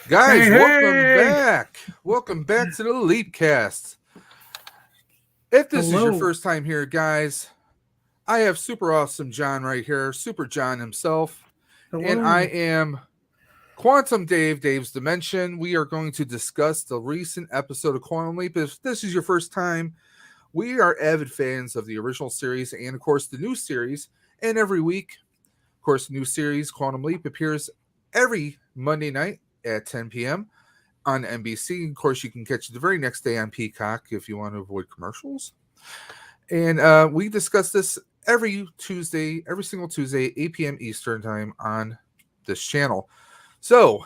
Guys, Hey, welcome hey! back. Welcome back to the LEAPCAST. If this is your Hello. first time here, guys, I have super awesome John right here, Super John himself, and I Hello. am Quantum Dave, Dave's Dimension. We are going to discuss the recent episode of Quantum Leap. If this is your first time, we are avid fans of the original series and, of course, the new series. And every week, of course, the new series, Quantum Leap, appears every Monday night at 10 p.m. on NBC. Of course, you can catch it the very next day on Peacock if you want to avoid commercials. And we discuss this every single Tuesday, 8 p.m. Eastern time on this channel. So,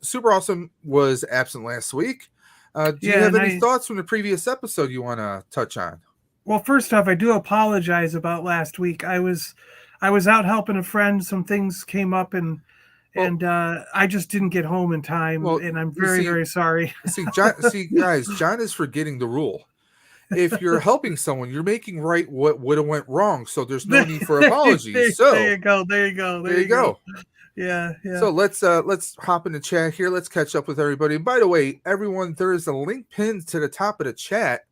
Super Awesome was absent last week. Do you have any thoughts from the previous episode you want to touch on? Well, first off, I do apologize about last week. I was out helping a friend. Some things came up, and I just didn't get home in time. And I'm very sorry. Guys, John is forgetting the rule. If you're helping someone, you're making right what would have went wrong. So there's no need for apologies. So there you go. Yeah. So let's hop in the chat here. Let's catch up with everybody. By the way, everyone, there is a link pinned to the top of the chat.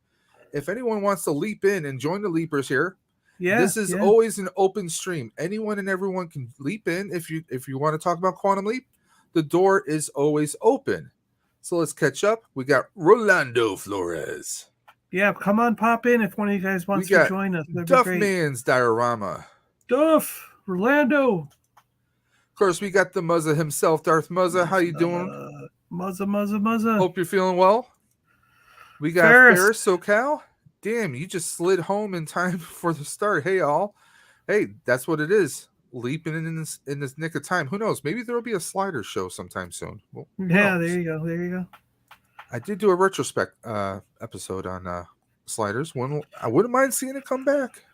If anyone wants to leap in and join the leapers here, this is always an open stream. Anyone and everyone can leap in. If you want to talk about Quantum Leap, the door is always open. So let's catch up. We got Rolando Flores. Yeah, come on, pop in if one of you guys wants to join us. Duff Man's Diorama. Duff, Rolando. Of course, we got the Muzza himself, Darth Muzza. How you doing? Muzza. Hope you're feeling well. We got Ferris SoCal. Damn, you just slid home in time for the start. Hey, all. Hey, that's what it is. Leaping in this nick of time. Who knows? Maybe there'll be a slider show sometime soon. Well, yeah, there you go. I did do a retrospect episode on sliders. I wouldn't mind seeing it come back.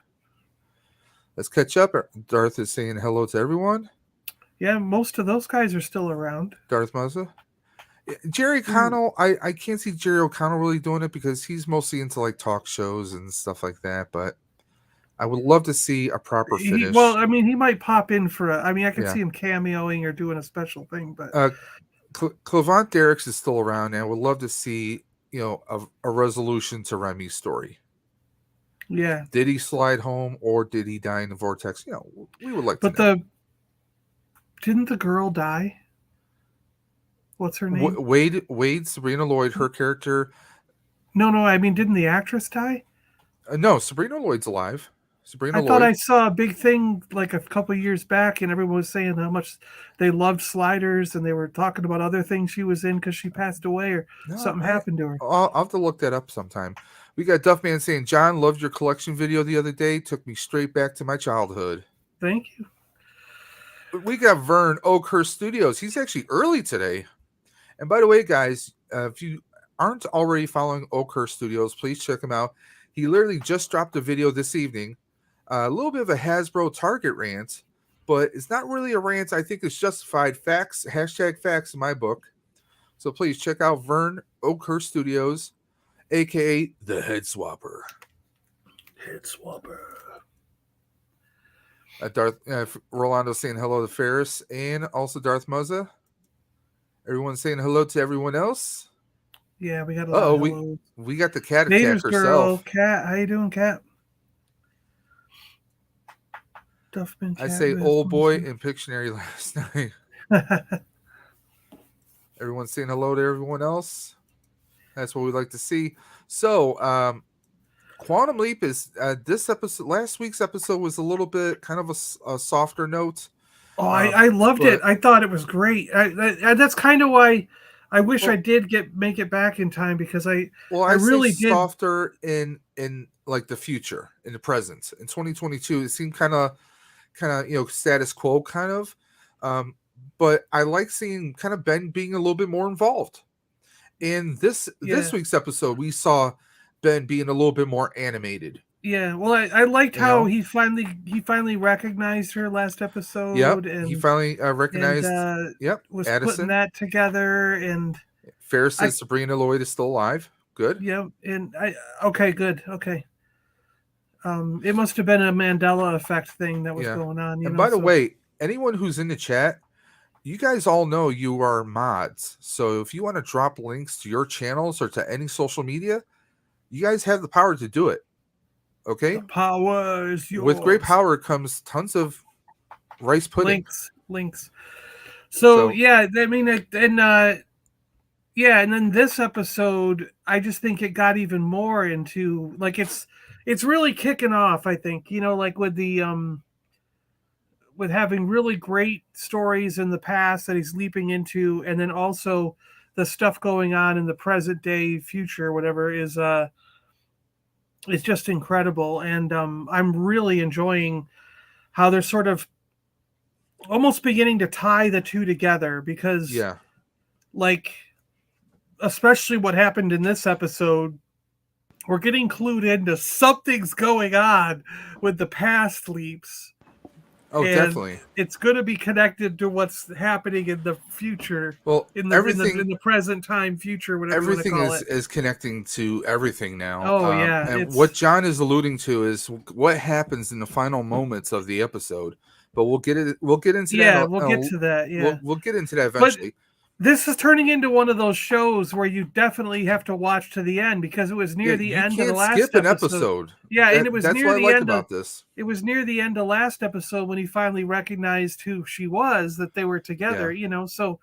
Let's catch up. Darth is saying hello to everyone. Yeah, most of those guys are still around. Darth Muzza. Jerry O'Connell, I can't see Jerry O'Connell really doing it because he's mostly into like talk shows and stuff like that. But I would love to see a proper finish. He might pop in for I could see him cameoing or doing a special thing. But Clevant Derricks is still around, and I would love to see a resolution to Remy's story. Yeah. Did he slide home or did he die in the vortex? We would like to know. Didn't the girl die? What's her name? Wade, Sabrina Lloyd, her character. No, didn't the actress die? No, Sabrina Lloyd's alive. I thought I saw a big thing like a couple years back, and everyone was saying how much they loved sliders, and they were talking about other things she was in because she passed away or something happened to her. I'll have to look that up sometime. We got Duffman saying, John, loved your collection video the other day. Took me straight back to my childhood. Thank you. We got Vern Oakhurst Studios. He's actually early today. And by the way, guys, if you aren't already following Oakhurst Studios, please check him out. He literally just dropped a video this evening. A little bit of a Hasbro Target rant, but it's not really a rant. I think it's justified. Facts, #facts in my book. So please check out Vern Oakhurst Studios, a.k.a. the Head Swapper. Rolando saying hello to Ferris and also Darth Muzza. Everyone saying hello to everyone else. Yeah, we got a lot of hellos. We got the cat attack herself. Cat, how you doing, Cat? Duffman. I say old boy in Pictionary last night. Everyone saying hello to everyone else. That's what we like to see. So, Quantum Leap is this episode. Last week's episode was a little bit kind of a softer note. Oh, I loved it. I thought it was great. That's kind of why I wish I did make it back in time because I really did. Softer in like the future, in the present, in 2022. It seemed kind of status quo kind of. But I like seeing kind of Ben being a little bit more involved. In this week's episode, we saw Ben being a little bit more animated. Yeah, well, I liked how he finally recognized her last episode. Yep, and he finally recognized. Was Addison. Putting that together, and Ferris says Sabrina Lloyd is still alive. Good. Yep, and good. Okay. It must have been a Mandela effect thing that was going on. And by the way, anyone who's in the chat, you guys all know you are mods. So if you want to drop links to your channels or to any social media, you guys have the power to do it. Okay? The power is yours. With great power comes tons of rice pudding. Links. So yeah, I mean, yeah, and then this episode, I just think it got even more into like it's really kicking off. I think like with the with having really great stories in the past that he's leaping into, and then also the stuff going on in the present day, future, whatever is just incredible. And I'm really enjoying how they're sort of almost beginning to tie the two together because, like, especially what happened in this episode, we're getting clued into something's going on with the past leaps. Oh, and definitely. It's going to be connected to what's happening in the future. Well, in the present time, future, whatever everything you want to call is connecting to everything now. Oh yeah, and what John is alluding to is what happens in the final moments of the episode. But we'll get into that. Yeah, we'll get to that. Yeah, we'll get into that eventually. But this is turning into one of those shows where you definitely have to watch to the end because it was near the end of the last skip an episode. Yeah, and it was that's near what the I like end about this. It was near the end of last episode when he finally recognized who she was, that they were together. So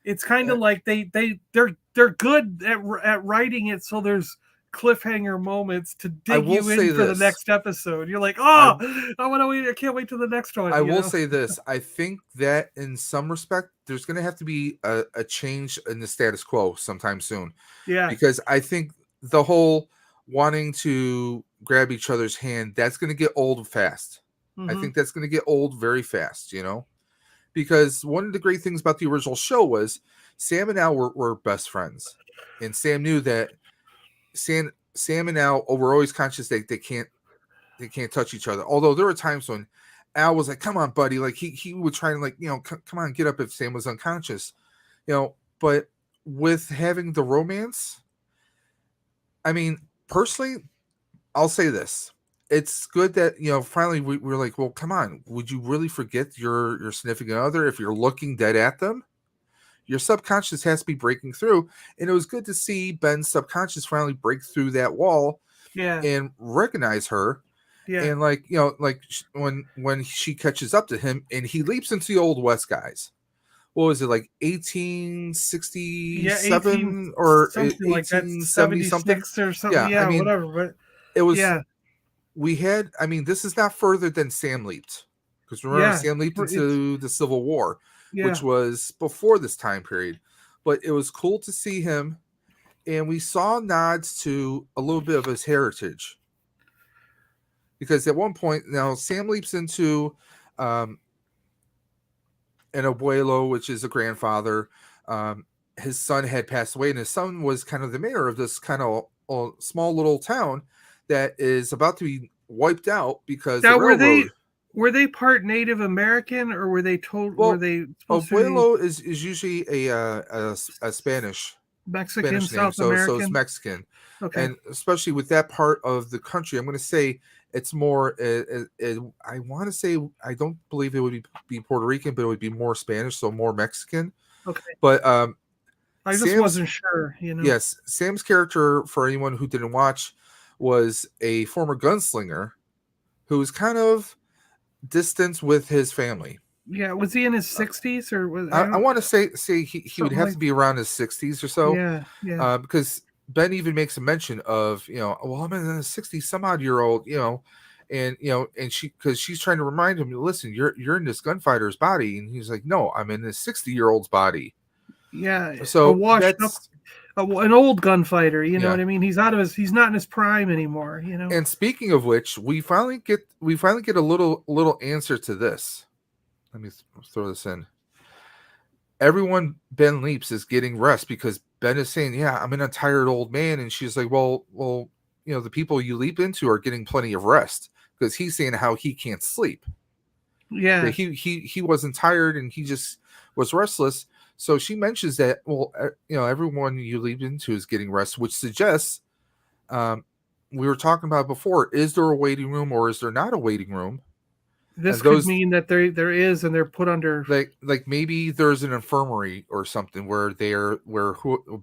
it's kind of like they're good at writing it, so there's cliffhanger moments to dig you in for the next episode. You're like, I want to wait. I can't wait till the next one. I will say this. I think that in some respect, there's going to have to be a change in the status quo sometime soon. Yeah. Because I think the whole wanting to grab each other's hand, that's going to get old fast. Mm-hmm. I think that's going to get old very fast, because one of the great things about the original show was Sam and Al were best friends. And Sam knew that Sam and Al were always conscious that they can't touch each other. Although there were times when Al was like, "Come on, buddy!" Like he would try to come on, get up if Sam was unconscious, But with having the romance, I mean, personally, I'll say this: it's good that finally we're like, well, come on, would you really forget your significant other if you're looking dead at them? Your subconscious has to be breaking through. And it was good to see Ben's subconscious finally break through that wall and recognize her. Yeah. And when she catches up to him and he leaps into the Old West, guys. What was it, like 1867 or 1870 something? Or something? Yeah, I mean, whatever. But it was, this is not further than Sam leaped. Because remember, Sam leaped into the Civil War. Which was before this time period. But it was cool to see him, and we saw nods to a little bit of his heritage. Because at one point, now Sam leaps into an abuelo, which is a grandfather. His son had passed away, and his son was kind of the mayor of this kind of small little town that is about to be wiped out because the railroad... Were they part Native American, or were they told? Well, were they abuelo is usually a Spanish Mexican, Spanish name, South American, so it's Mexican. Okay, and especially with that part of the country, I'm going to say it's more. I want to say I don't believe it would be Puerto Rican, but it would be more Spanish, so more Mexican. Okay, but I just wasn't sure. Yes, Sam's character, for anyone who didn't watch, was a former gunslinger who was kind of distance with his family. Yeah, was he in his 60s or was I want to say he would have to be around his 60s or so. Yeah. Because Ben even makes a mention of, well, I'm in a 60 some odd year old, and because she's trying to remind him, listen, you're in this gunfighter's body, and he's like, no, I'm in this 60-year-old's body. Yeah. So an old gunfighter, you know what I mean? He's not in his prime anymore, And speaking of which, we finally get a little answer to this. Let me throw this in. Everyone Ben leaps is getting rest because Ben is saying, yeah, I'm a tired old man. And she's like, well, the people you leap into are getting plenty of rest, because he's saying how he can't sleep. Yeah. He wasn't tired and he just was restless. So she mentions that, well, everyone you leap into is getting rest, which suggests, we were talking about before, is there a waiting room or is there not a waiting room? This could mean that there is, and they're put under like maybe there's an infirmary or something where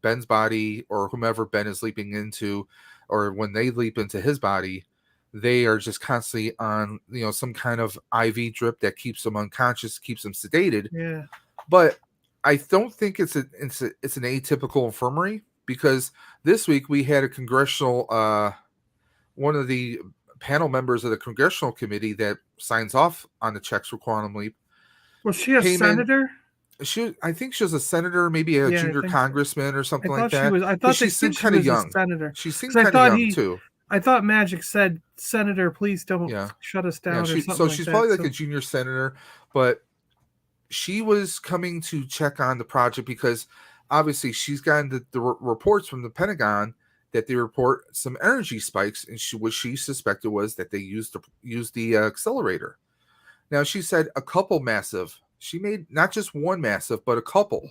Ben's body or whomever Ben is leaping into, or when they leap into his body, they are just constantly on some kind of IV drip that keeps them unconscious, keeps them sedated. Yeah. But I don't think it's an atypical infirmary, because this week we had a congressional one of the panel members of the congressional committee that signs off on the checks for Quantum Leap. Was she a senator? I think she was a senator, maybe a junior congressman or something like that. I thought she seemed kind of young. Senator. She seemed kind of young too. I thought Magic said, "Senator, please don't shut us down." Yeah, so she's probably like a junior senator, but she was coming to check on the project because obviously she's gotten the reports from the Pentagon that they report some energy spikes, and what she suspected was that they used the accelerator. Now she said a couple massive. She made not just one massive, but a couple.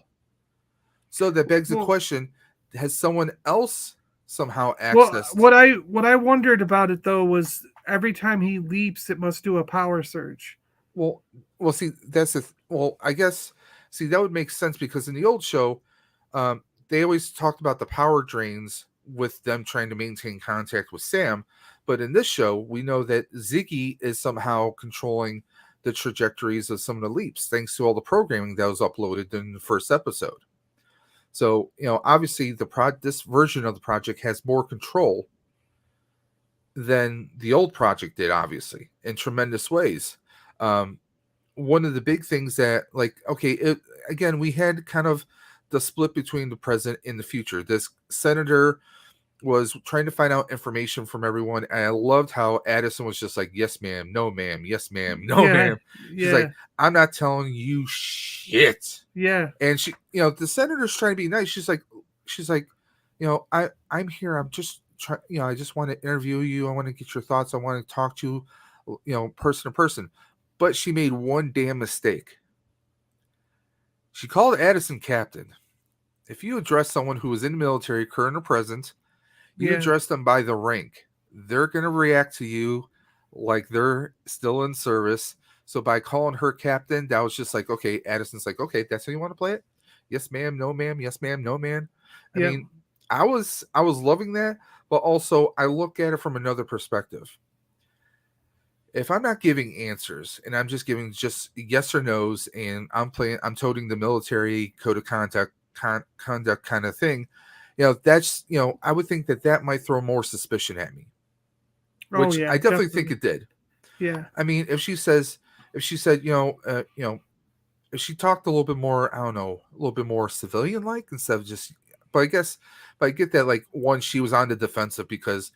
So that begs the question: has someone else somehow accessed? What I wondered about it though was every time he leaps, it must do a power surge. Well, see, I guess that would make sense, because in the old show, they always talked about the power drains with them trying to maintain contact with Sam. But in this show, we know that Ziggy is somehow controlling the trajectories of some of the leaps, thanks to all the programming that was uploaded in the first episode. So, obviously this version of the project has more control than the old project did, obviously, in tremendous ways. One of the big things that, again, we had kind of the split between the present and the future. This senator was trying to find out information from everyone, and I loved how Addison was just like, "Yes, ma'am. No, ma'am. Yes, ma'am. No, ma'am." She's like, "I'm not telling you shit." Yeah. And she, the senator's trying to be nice. She's like, I'm here. I'm just trying. I just want to interview you. I want to get your thoughts. I want to talk to you, person to person. But she made one damn mistake. She called Addison captain. If you address someone who is in the military, current or present, you address them by the rank. They're going to react to you like they're still in service. So by calling her captain, that was just like, okay, Addison's like, okay, that's how you want to play it? Yes, ma'am. No, ma'am. Yes, ma'am. No, ma'am. I mean, I was loving that, but also I look at it from another perspective. If I'm not giving answers and I'm just giving just yes or no's, and I'm toting the military code of conduct kind of thing, that's, I would think that might throw more suspicion at me, which I definitely think it did. Yeah. I mean, if she said, if she talked a little bit more, I don't know, a little bit more civilian like, instead of just, but I get that, like, one, she was on the defensive because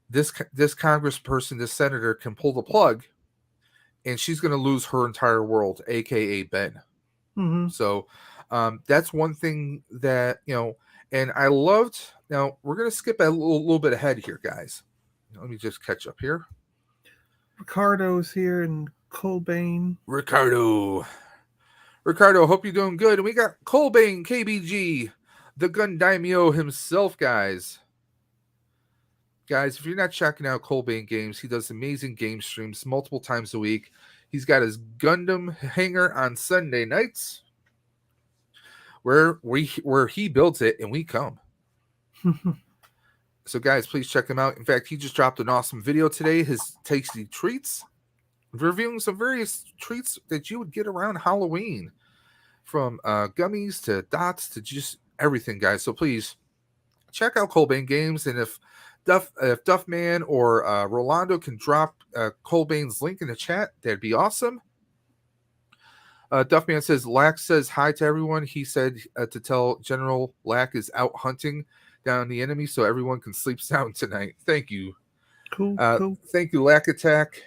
this congressperson, this senator can pull the plug and she's going to lose her entire world, aka Ben. Mm-hmm. So that's one thing that, and I loved. Now we're going to skip a little bit ahead here, guys. Let me just catch up here. Ricardo's here and Colbane. Ricardo, hope you're doing good. And we got Colbane, KBG, the gun daimyo himself, guys. Guys, if you're not checking out Colbane Games, he does amazing game streams multiple times a week. He's got his Gundam hangar on Sunday nights, where he builds it and we come. So, guys, please check him out. In fact, he just dropped an awesome video today. His tasty treats, reviewing some various treats that you would get around Halloween, from gummies to dots to just everything, guys. So please check out Colbane Games, and if Duffman or Rolando can drop Colbane's link in the chat, that'd be awesome. Duffman says, Lack says hi to everyone. He said to tell General Lack is out hunting down the enemy so everyone can sleep sound tonight. Thank you. Cool. Thank you, Lack Attack.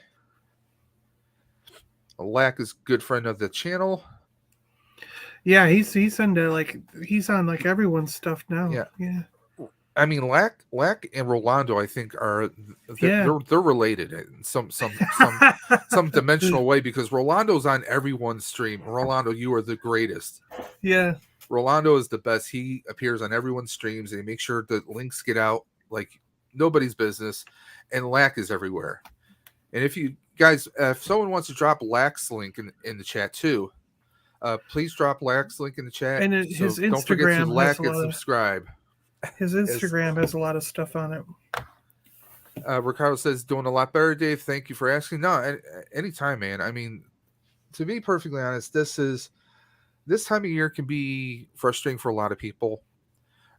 Lack is a good friend of the channel. Yeah, he's on like everyone's stuff now. Yeah. I mean, Lack and Rolando, I think, they're related in some dimensional way, because Rolando's on everyone's stream. Rolando, you are the greatest. Yeah. Rolando is the best. He appears on everyone's streams and he makes sure the links get out like nobody's business. And Lack is everywhere. And if you guys, if someone wants to drop Lack's link in the chat too, please drop Lack's link in the chat. And so his don't forget to Instagram has like a and lot subscribe. His Instagram has a lot of stuff on it. Ricardo says, doing a lot better, Dave. Thank you for asking. No, anytime, man. I mean, to be perfectly honest, this time of year can be frustrating for a lot of people.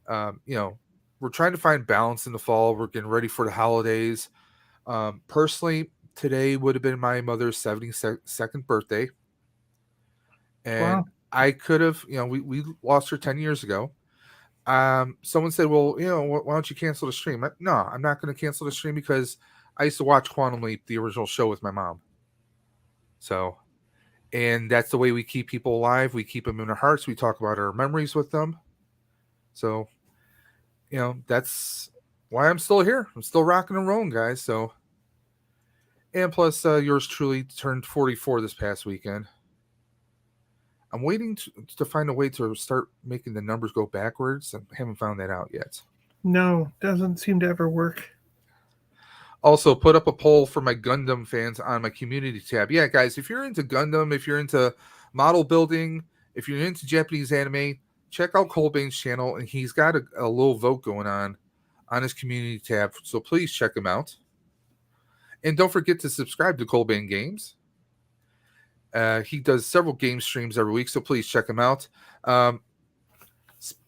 We're trying to find balance in the fall. We're getting ready for the holidays. Personally, today would have been my mother's 72nd birthday. And I could have, we lost her 10 years ago. Someone said, well, why don't you cancel the stream? No, I'm not going to cancel the stream because I used to watch Quantum Leap, the original show, with my mom. So, and that's the way we keep people alive. We keep them in our hearts. We talk about our memories with them. So, that's why I'm still here. I'm still rocking and rolling, guys. So, and plus, yours truly turned 44 this past weekend. I'm waiting to find a way to start making the numbers go backwards. I haven't found that out yet. No, doesn't seem to ever work. Also, put up a poll for my Gundam fans on my community tab. Yeah, guys, if you're into Gundam, if you're into model building, if you're into Japanese anime, check out Colbane's channel, and he's got a little vote going on his community tab. So please check him out. And don't forget to subscribe to Colbane Games. He does several game streams every week, so please check him out.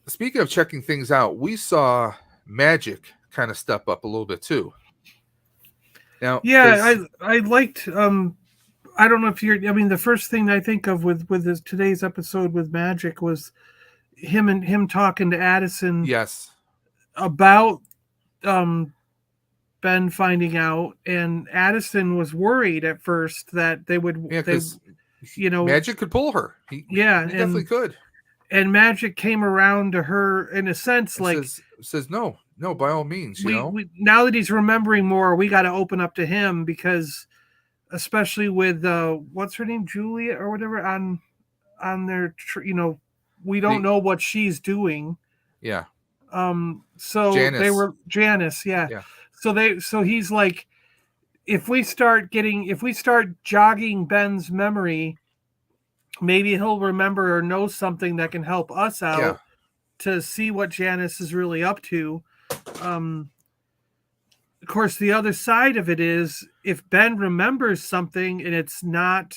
Speaking of checking things out, we saw Magic kind of step up a little bit too. Now, yeah, I liked. I don't know if you're. I mean, the first thing I think of with today's episode with Magic was him talking to Addison. Yes. About Ben finding out, and Addison was worried at first that they would. Yeah, Magic could pull her. He definitely could. And Magic came around to her in a sense, says no, by all means. We now that he's remembering more, we got to open up to him, because especially with what's her name, Julia or whatever, on their we don't know what she's doing. Yeah. So Janice. They were Janice. Yeah. So he's like, if we start jogging Ben's memory, maybe he'll remember or know something that can help us out to see what Janice is really up to. Of course, the other side of it is, if Ben remembers something and it's not,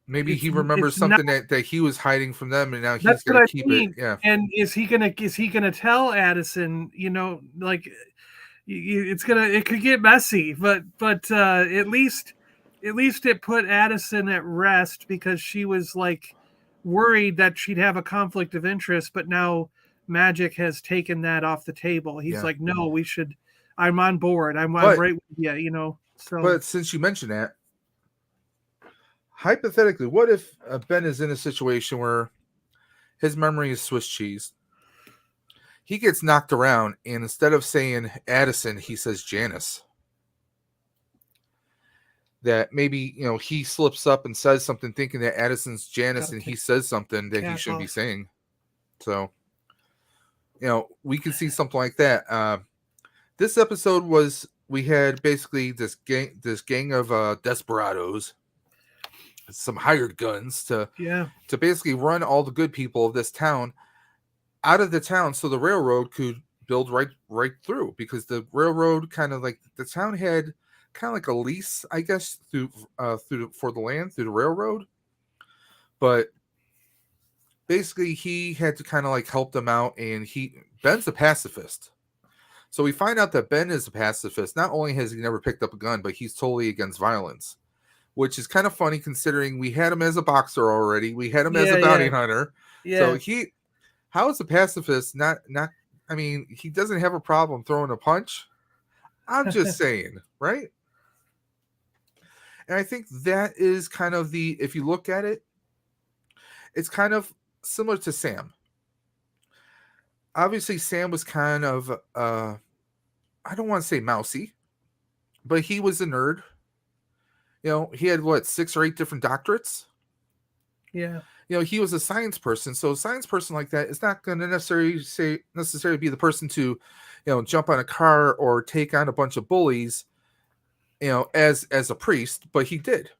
maybe he remembers something that he was hiding from them, and now he's going to keep it. Yeah. And is he gonna tell Addison? It could get messy, but at least it put Addison at rest, because she was like worried that she'd have a conflict of interest, but now Magic has taken that off the table. He's like, no, we should. I'm on board. I'm right with you. So, but since you mentioned that, hypothetically, what if Ben is in a situation where his memory is Swiss cheese? He gets knocked around, and instead of saying Addison, he says Janice. That maybe, he slips up and says something thinking that Addison's Janice, and he says something that he shouldn't be saying. So, we can see something like that. This episode we had basically this gang of desperados, some hired guns to basically run all the good people of this town out of the town, so the railroad could build right through, because the railroad kind of like the town had kind of like a lease, I guess, for the land through the railroad. But basically, he had to kind of like help them out, and Ben's a pacifist. So we find out that Ben is a pacifist. Not only has he never picked up a gun, but he's totally against violence, which is kind of funny considering we had him as a boxer already. We had him as a bounty hunter. Yeah. So how is a pacifist not? I mean, he doesn't have a problem throwing a punch. I'm just saying, right? And I think that is kind of if you look at it, it's kind of similar to Sam. Obviously, Sam was kind of, I don't want to say mousy, but he was a nerd. He had 6 or 8 different doctorates. Yeah. He was a science person. So a science person like that is not going to necessarily be the person to, jump on a car or take on a bunch of bullies as a priest, but he did.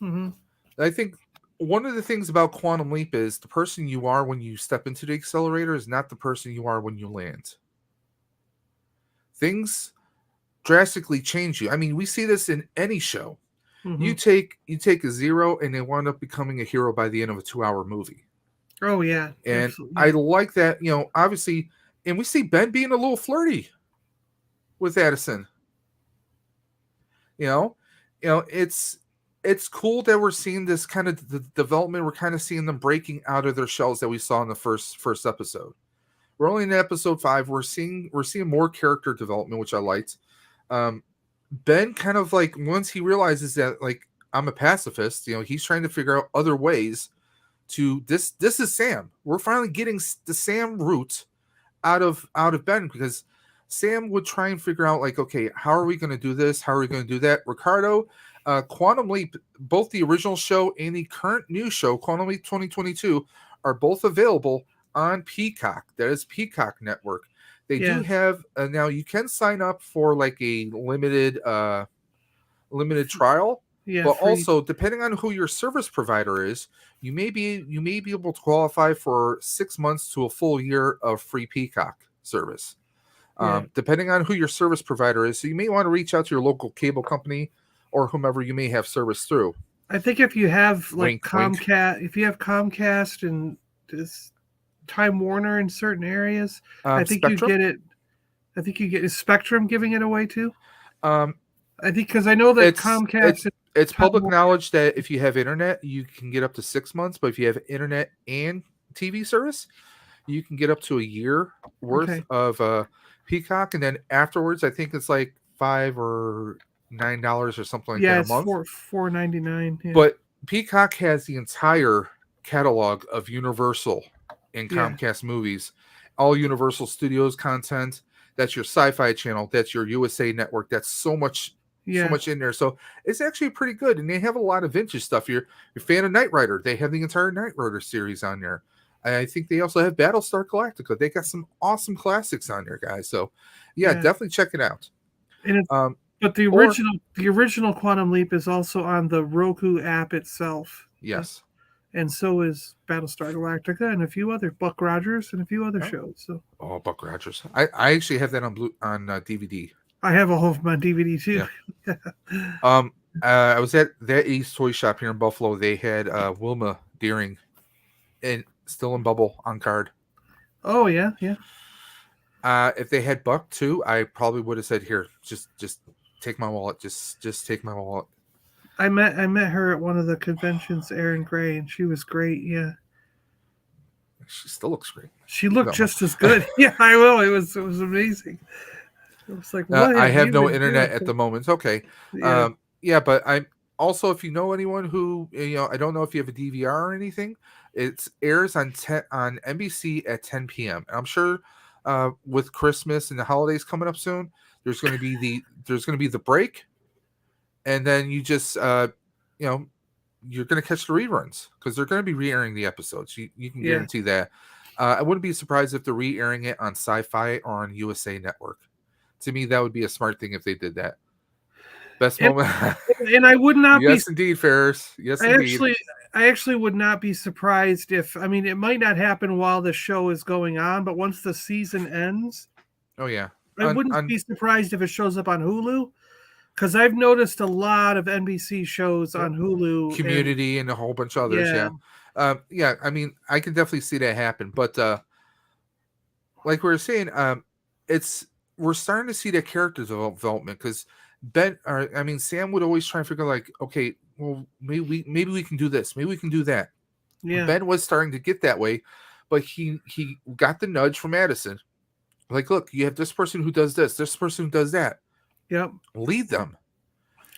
Mm-hmm. I think one of the things about Quantum Leap is the person you are when you step into the accelerator is not the person you are when you land. Things drastically change you. I mean, we see this in any show. Mm-hmm. You take a zero and they wind up becoming a hero by the end of a 2-hour movie. Oh yeah. And absolutely. I like that, obviously, and we see Ben being a little flirty with Addison. It's cool that we're seeing this kind of the development. We're kind of seeing them breaking out of their shells that we saw in the first episode. We're only in episode 5. We're seeing more character development, which I liked. Ben kind of like, once he realizes that like I'm a pacifist, he's trying to figure out other ways to this is Sam. We're finally getting the Sam route out of Ben, because Sam would try and figure out like, okay, how are we going to do this? How are we going to do that? Ricardo, Quantum Leap, both the original show and the current new show, Quantum Leap 2022, are both available on Peacock. That is Peacock Network. They do have now you can sign up for like a limited trial. Yeah, but free. Also, depending on who your service provider is, you may be able to qualify for 6 months to a full year of free Peacock service. Depending on who your service provider is. So you may want to reach out to your local cable company or whomever you may have service through. I think if you have like Comcast, if you have Comcast and this Time Warner in certain areas, I think Spectrum? You get it. I think you get, is Spectrum giving it away too? I think, because I know that Comcast. It's public knowledge that if you have internet, you can get up to 6 months. But if you have internet and TV service, you can get up to a year worth of Peacock, and then afterwards, I think it's like $5 or $9 or something like that a month. Yeah, it's $4.99. Yeah. But Peacock has the entire catalog of Universal and Comcast movies, all Universal Studios content. That's your Sci-Fi Channel. That's your USA Network. That's so much in there. So it's actually pretty good, and they have a lot of vintage stuff. You're a fan of Knight Rider, they have the entire Knight Rider series on there. I think they also have Battlestar Galactica. They got some awesome classics on there, guys. So definitely check it out. And but the original Quantum Leap is also on the Roku app itself. Yes. And so is Battlestar Galactica and a few other Buck Rogers and a few other shows. So Buck Rogers. I actually have that on DVD. I have a whole of my DVD too. Yeah. I was at that East Toy Shop here in Buffalo. They had Wilma Deering and still in bubble on card. Oh yeah. If they had Buck too, I probably would have said, "Here, just take my wallet. Just take my wallet." I met her at one of the conventions, Erin Gray, and she was great. Yeah. She still looks great. She looked just as good. Yeah, I will. It was amazing. It was like, what I have no internet at the moment. Okay. Yeah. But I'm also, if you know anyone who, I don't know if you have a DVR or anything, it airs on NBC at 10 p.m. And I'm sure with Christmas and the holidays coming up soon, there's going to be the break, and then you just you're going to catch the reruns because they're going to be re-airing the episodes. You can guarantee that. I wouldn't be surprised if they're re-airing it on Sci-Fi or on USA Network. To me, that would be a smart thing if they did that. Best moment. And I would not yes, indeed, Ferris. Yes, indeed. I actually would not be surprised if, I mean, it might not happen while the show is going on, but once the season ends. Oh, yeah. I wouldn't be surprised if it shows up on Hulu, because I've noticed a lot of NBC shows on Hulu. Community and a whole bunch of others, yeah. I mean, I can definitely see that happen. But like we were saying, we're starting to see that character development, because Sam would always try and figure like, okay, well, maybe we can do this, maybe we can do that. Yeah. Ben was starting to get that way, but he got the nudge from Addison. Like, look, you have this person who does this person who does that. Yep. Lead them.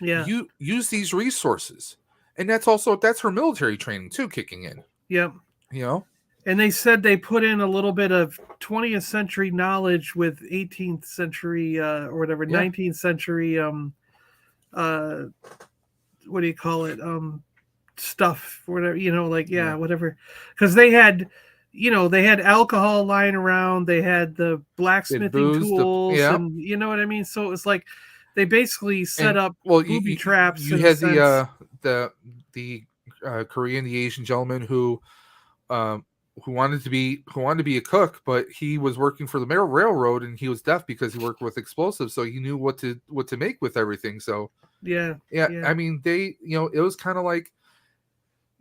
Yeah. You use these resources. And that's her military training too kicking in. Yep. And they said they put in a little bit of 20th century knowledge with 18th century or whatever, 19th century what do you call it? Stuff, whatever, whatever. Because they had alcohol lying around, they had the blacksmithing tools, and you know what I mean? So it was like They basically set up booby traps. You had the Korean, the Asian gentleman who wanted to be a cook, but he was working for the railroad and he was deaf because he worked with explosives, so he knew what to make with everything. So yeah. I mean, they, it was kind of like,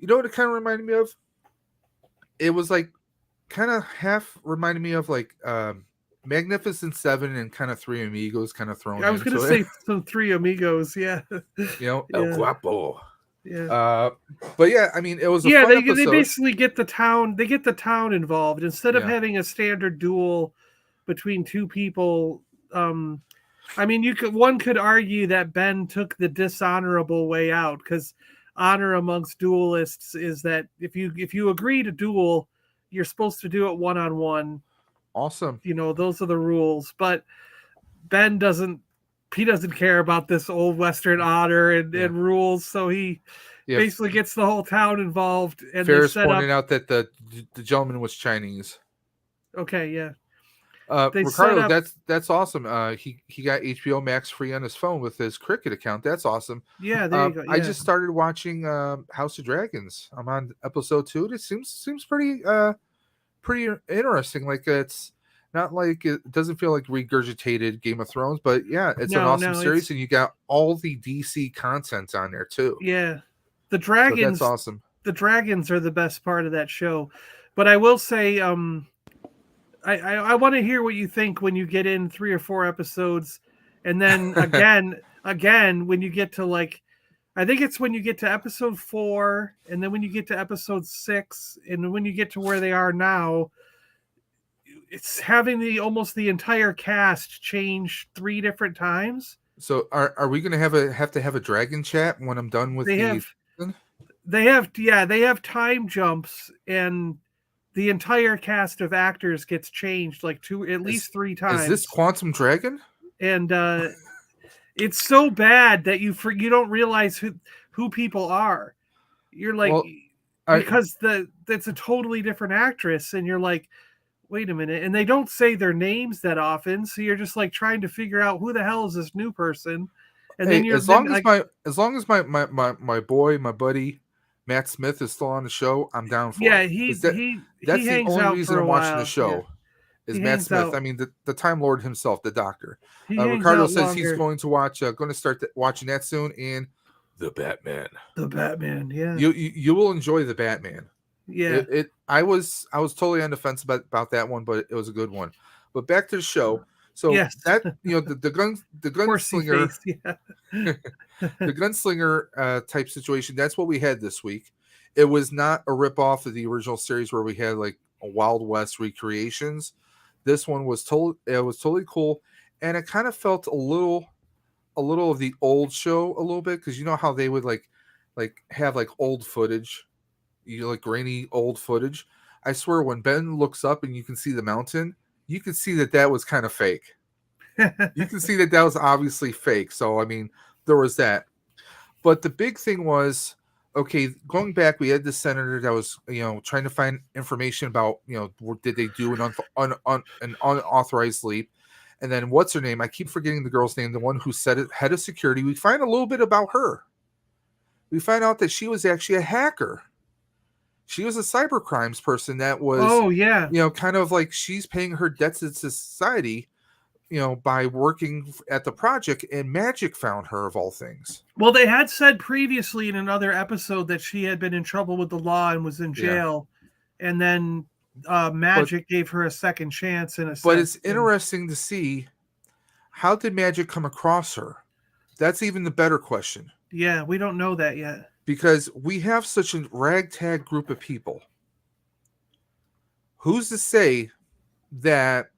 what it kind of reminded me of? It was like kind of half reminded me of like Magnificent Seven and kind of Three Amigos kind of thrown. I was going to say some Three Amigos, yeah. El Guapo. Yeah. But yeah, I mean, it was a fun episode. They basically get the town. They get the town involved instead of having a standard duel between two people. I mean, one could argue that Ben took the dishonorable way out, because honor amongst duelists is that if you agree to duel, you're supposed to do it one-on-one. Awesome. Those are the rules. But Ben doesn't care about this old Western honor and rules, so he basically gets the whole town involved. And Ferris pointed out that the gentleman was Chinese. Okay, yeah. Ricardo, that's awesome. He got HBO Max free on his phone with his Cricket account. That's awesome. Yeah, there you go. Yeah. I just started watching House of Dragons. I'm on episode 2. It seems pretty interesting. Like, it's not like, it doesn't feel like regurgitated Game of Thrones, but yeah, it's an awesome series, and you got all the DC content on there too. Yeah, the dragons. So that's awesome. The dragons are the best part of that show. But I will say, I want to hear what you think when you get in 3 or 4 episodes, and then again when you get to, like, I think it's when you get to episode 4, and then when you get to episode 6, and when you get to where they are now, it's having almost the entire cast change 3 different times. So are we going to have to have a dragon chat when I'm done with They have time jumps, and the entire cast of actors gets changed like at least 3 times. Is this Quantum Dragon? And it's so bad that you don't realize who people are. You're like, because that's a totally different actress, and you're like, wait a minute. And they don't say their names that often, so you're just like trying to figure out who the hell is this new person. And then as long as my boy, my buddy Matt Smith is still on the show, I'm down for it. Yeah, that's the only reason I'm watching the show. Yeah. Is Matt Smith. I mean, the Time Lord himself, the Doctor. Ricardo says he's going to start watching that soon, and the Batman. The Batman, yeah. You will enjoy the Batman. Yeah. I was totally on the fence about that one, but it was a good one. But back to the show. So that the gunslinger, the gunslinger type situation. That's what we had this week. It was not a ripoff of the original series where we had like a Wild West recreations. This one was totally cool, and it kind of felt a little of the old show a little bit, because you know how they would like have like old footage, like grainy old footage. I swear, when Ben looks up and you can see the mountain, you can see that was kind of fake. You can see that was obviously fake. So I mean, there was that. But the big thing was, okay, going back, we had the senator that was, trying to find information about, did they do an unauthorized leap? And then what's her name? I keep forgetting the girl's name, the one who said it, head of security. We find a little bit about her. We find out that she was actually a hacker. She was a cyber crimes person that was, kind of like, she's paying her debts to society, by working at the project, and Magic found her, of all things. Well, they had said previously in another episode that she had been in trouble with the law and was in jail, and then Magic gave her a second chance. But it's interesting to see, how did Magic come across her? That's even the better question. Yeah, we don't know that yet. Because we have such a ragtag group of people. Who's to say that,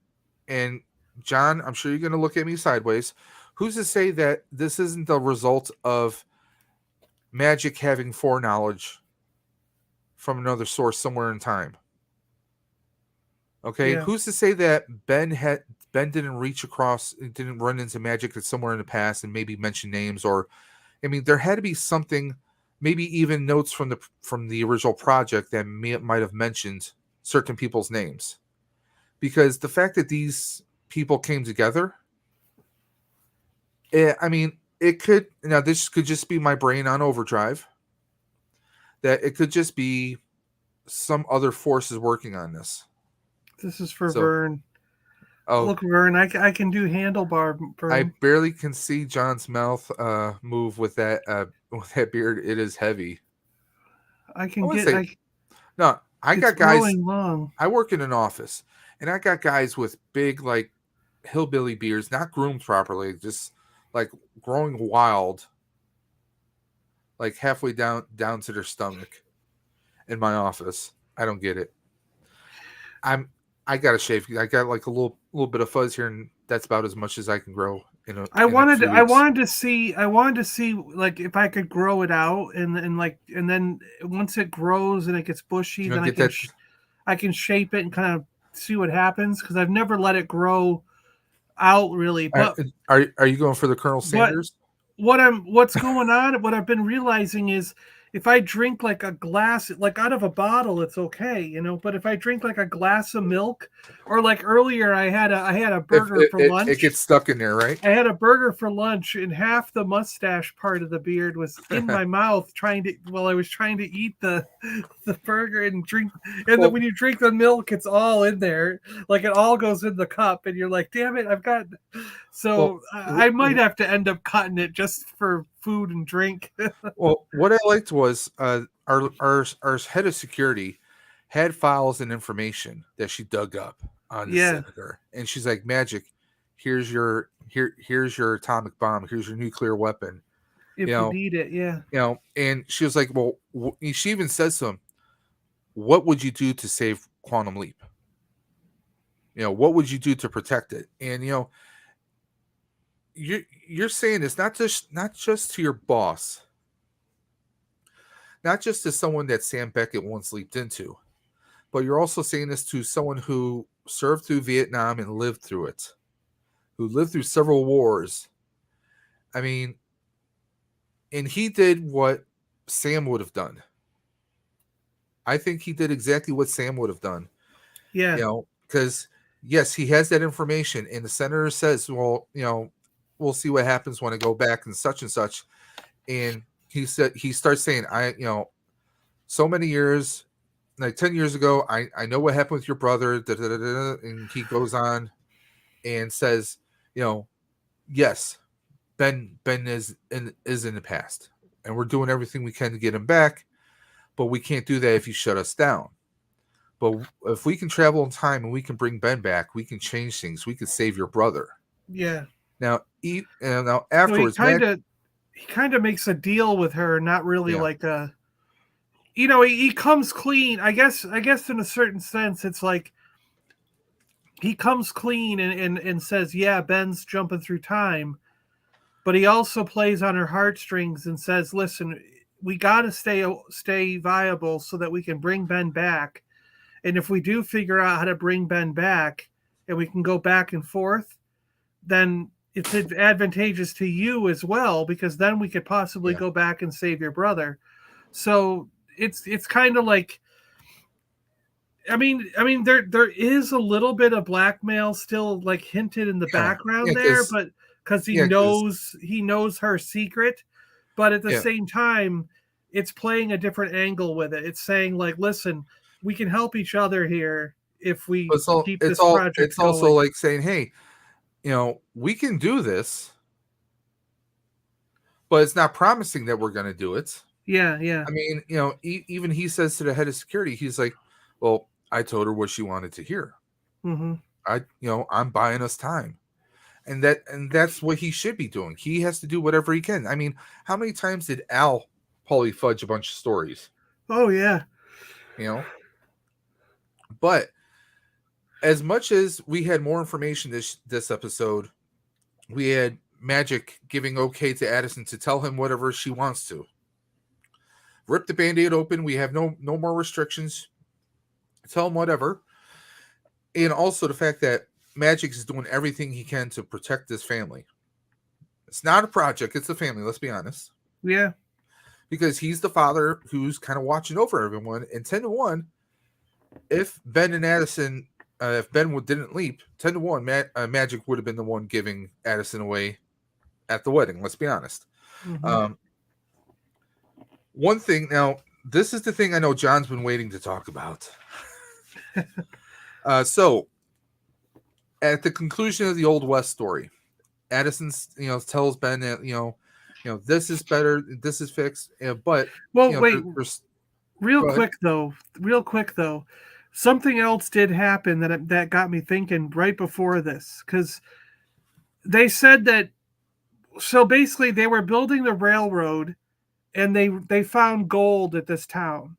and John, I'm sure you're going to look at me sideways, who's to say that this isn't the result of Magic having foreknowledge from another source somewhere in time? Okay, who's to say that Ben didn't didn't run into Magic somewhere in the past and maybe mention names, or, I mean, there had to be something, maybe even notes from the original project that might have mentioned certain people's names, because the fact that these people came together, I mean, it could. Now, this could just be my brain on overdrive. That it could just be some other forces working on this. This is for So, Vern. oh, Look, Vern, I can do handlebar, I Vern. barely can see John's mouth move with that beard. It is heavy. I I can want to get. say no. I It's got guys. growing long. I work in an office, and I got guys with big like hillbilly beards, not groomed properly, just like growing wild, like halfway down to their stomach. In my office, I don't get it. I got to shave. I got like a little bit of fuzz here, and that's about as much as I can grow in a few I weeks. wanted to see like if I could grow it out and then once it grows and it gets bushy, You then don't get that. I can shape it and kind of see what happens because I've never let it grow out really. Are you going for the Colonel But Sanders? what's going on, what I've been realizing is if I drink like a glass, like out of a bottle, it's okay, you know. But if I drink like a glass of milk, or like earlier, I had a If burger for it lunch. gets stuck in there, right? I had a burger for lunch, and half the mustache part of the beard was in my mouth, while I was trying to eat the burger and drink. And Well, then when you drink the milk, it's all in there, like it all goes in the cup, and you're like, "Damn it, I've got." well, So I might have to end up cutting it just for food and drink. well. What I liked was our head of security had files and information that she dug up on the Yeah, senator, and she's like, "Magic, here's your atomic bomb. Here's your nuclear weapon." You if we know, need it, yeah, and she was like, "Well," she even says to him, "What would you do to save Quantum Leap? What would you do to protect it?" And you're saying this not just to your boss, not just to someone that Sam Beckett once leaped into, but you're also saying this to someone who served through Vietnam and lived through it, who lived through several wars. I mean, and he did what Sam would have done. I think he did exactly what Sam would have done. yeah, Because yes, he has that information, and the senator says, "Well, we'll see what happens when I go back and such." And he starts saying, so many years, like 10 years ago, I know what happened with your brother, da, da, da, da, and he goes on and says, yes, Ben is in the past, and we're doing everything we can to get him back, but we can't do that if you shut us down. But if we can travel in time and we can bring Ben back, we can change things. We can save your brother. yeah. Now, now So he afterwards, kind Matt, of he kind of makes a deal with her, not really yeah, like a. He comes clean. I guess in a certain sense, it's like he comes clean and says, "Yeah, Ben's jumping through time," but he also plays on her heartstrings and says, "Listen, we got to stay viable so that we can bring Ben back. And if we do figure out how to bring Ben back, and we can go back and forth, then it's advantageous to you as well because then we could possibly yeah, go back and save your brother." So it's kind of like there is a little bit of blackmail still like hinted in the yeah, background there, but because yeah, because he knows her secret, but at the yeah. same time, it's playing a different angle with it. It's saying like, listen, we can help each other here if we keep this project It's also going. like saying, hey, we can do this, but it's not promising that we're going to do it. Yeah, yeah. I mean, even he says to the head of security, he's like, well, I told her what she wanted to hear. Mm-hmm. I'm buying us time. And that's what he should be doing. He has to do whatever he can. I mean, how many times did Al Pauly fudge a bunch of stories? Oh yeah. But as much as we had more information this episode, we had Magic giving okay to Addison to tell him whatever she wants to. Rip the Band-Aid open. We have no more restrictions. Tell him whatever. And also the fact that Magic is doing everything he can to protect this family. It's not a project, it's a family, let's be honest. Yeah. Because he's the father who's kind of watching over everyone. And 10-1, if Ben and Addison, if Ben didn't leap, 10-1, Magic would have been the one giving Addison away at the wedding. Let's be honest. Mm-hmm. One thing now, this is the thing I know John's been waiting to talk about. So, at the conclusion of the Old West story, Addison, tells Ben that this is better, this is fixed, but wait, there's real quick though, something else did happen that got me thinking right before this, because they said that. So basically, they were building the railroad, and they found gold at this town.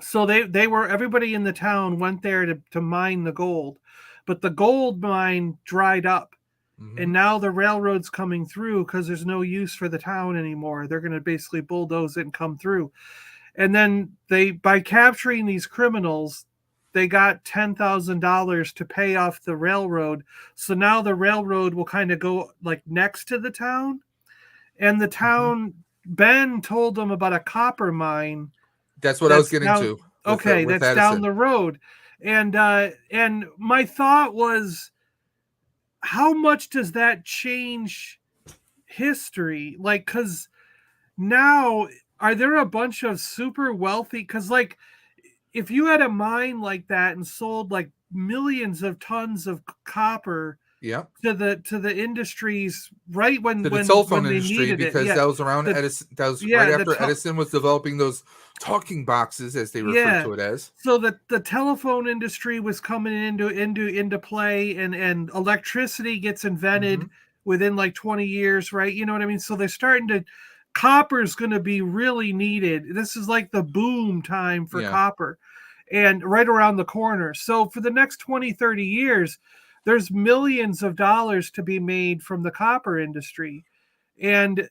So everybody in the town went there to mine the gold, but the gold mine dried up. And now the railroad's coming through because there's no use for the town anymore. They're going to basically bulldoze it and come through. And then by capturing these criminals, they got $10,000 to pay off the railroad. So now the railroad will kind of go like next to the town. And the town, Ben told them about a copper mine. That's what I was getting to. That's Addison. Down the road. And my thought was, how much does that change history? Like, because now, are there a bunch of super wealthy? Because, like, if you had a mine like that and sold like millions of tons of copper to the industries right when the telephone when industry, because that was around Edison. That was right after Edison was developing those talking boxes, as they refer to it as. So that the telephone industry was coming into play, and electricity gets invented within like 20 years, right? You know what I mean? So they're starting to. Copper's going to be really needed. This is like the boom time for copper, and right around the corner. So for the next 20, 30 years, there's millions of dollars to be made from the copper industry. And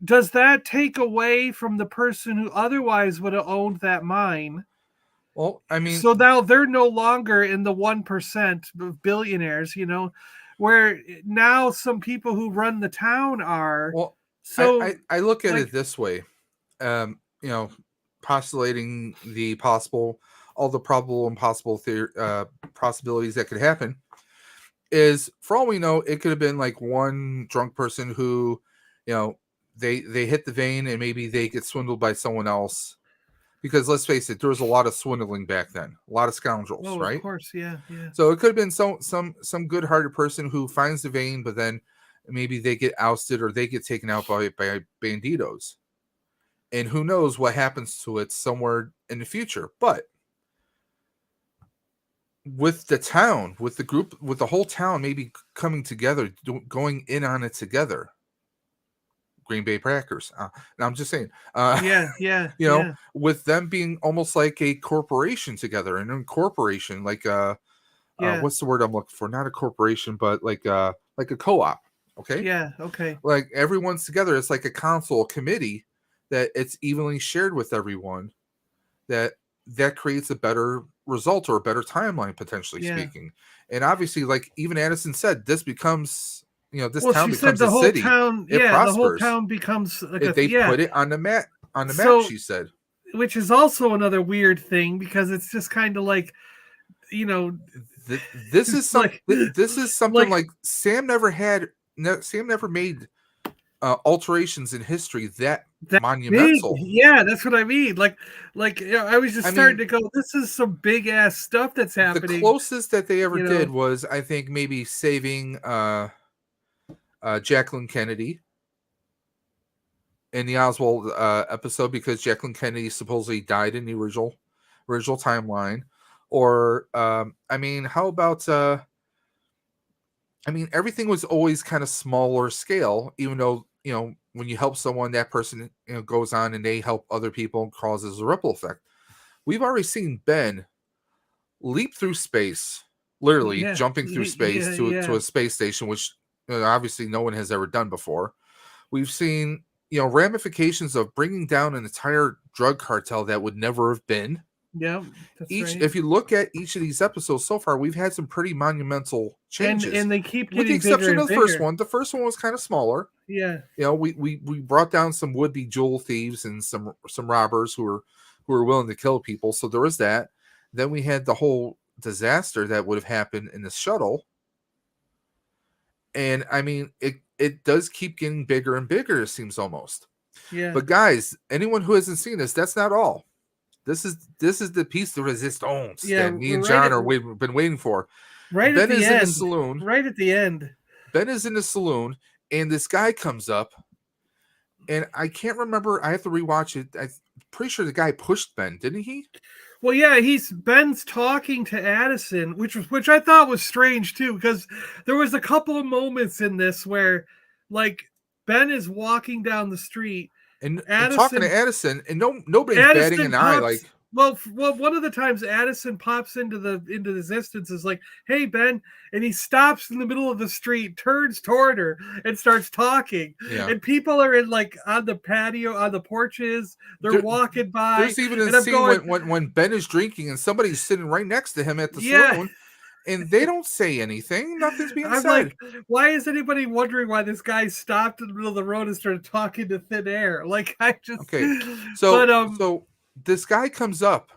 does that take away from the person who otherwise would have owned that mine? Well, I mean, so now they're no longer in the 1% of billionaires, where now some people who run the town are. Well, so I look at it this way, postulating all the probable and possible possibilities that could happen. Is, for all we know, it could have been like one drunk person who, they hit the vein and maybe they get swindled by someone else. Because let's face it, there was a lot of swindling back then, a lot of scoundrels, right? Of course, yeah. So it could have been some good-hearted person who finds the vein, but then maybe they get ousted or they get taken out by banditos, and who knows what happens to it somewhere in the future. But with the town, with the group, with the whole town maybe coming together, going in on it together. Green Bay Packers. Now I'm just saying. With them being almost like a corporation together, an incorporation, like what's the word I'm looking for? Not a corporation, but like a co-op. Okay. Yeah. Okay. Like everyone's together. It's like a council, a committee that it's evenly shared with everyone. That creates a better result or a better timeline, potentially speaking. And obviously, like even Addison said, this becomes. This town becomes a city. It prospers. The whole town becomes like if they put it on the map. Map, she said. Which is also another weird thing because it's just kind of like, this is something. This is something like Sam never made alterations in history that monumental. Big. Yeah, that's what I mean. Like I was just starting to go. This is some big ass stuff that's happening. The closest that they ever did was, I think, maybe saving. Jacqueline Kennedy in the Oswald episode, because Jacqueline Kennedy supposedly died in the original timeline. Or how about everything was always kind of smaller scale, even though when you help someone, that person goes on and they help other people and causes a ripple effect. We've already seen Ben leap through space, literally jumping through space to a space station, which obviously no one has ever done before. We've seen ramifications of bringing down an entire drug cartel that would never have been. Yeah, if you look at each of these episodes so far, we've had some pretty monumental changes, and they keep getting with the exception of the bigger. first one. The first one was kind of smaller. Yeah, we brought down some would-be jewel thieves and some robbers who were willing to kill people. So there was that. Then we had the whole disaster that would have happened in the shuttle. And it does keep getting bigger and bigger, it seems almost. Yeah. But guys, anyone who hasn't seen this, that's not all. This is the piece de resistance that me and John we've been waiting for. Right Ben at the is end. in the saloon. Right at the end. Ben is in the saloon, and this guy comes up, and I can't remember. I have to rewatch it. I'm pretty sure the guy pushed Ben, didn't he? Well, yeah, Ben's talking to Addison, which I thought was strange too, because there was a couple of moments in this where, like, Ben is walking down the street and talking to Addison, and nobody's batting an eye. Like, well, one of the times Addison pops into the distance is like, "Hey, Ben," and he stops in the middle of the street, turns toward her, and starts talking. Yeah. And people are in, like, on the patio, on the porches. They're walking by. There's even a scene when Ben is drinking and somebody's sitting right next to him at the saloon. And they don't say anything. Nothing's being said. Like, why is anybody wondering why this guy stopped in the middle of the road and started talking to thin air? Like, I just... Okay. So this guy comes up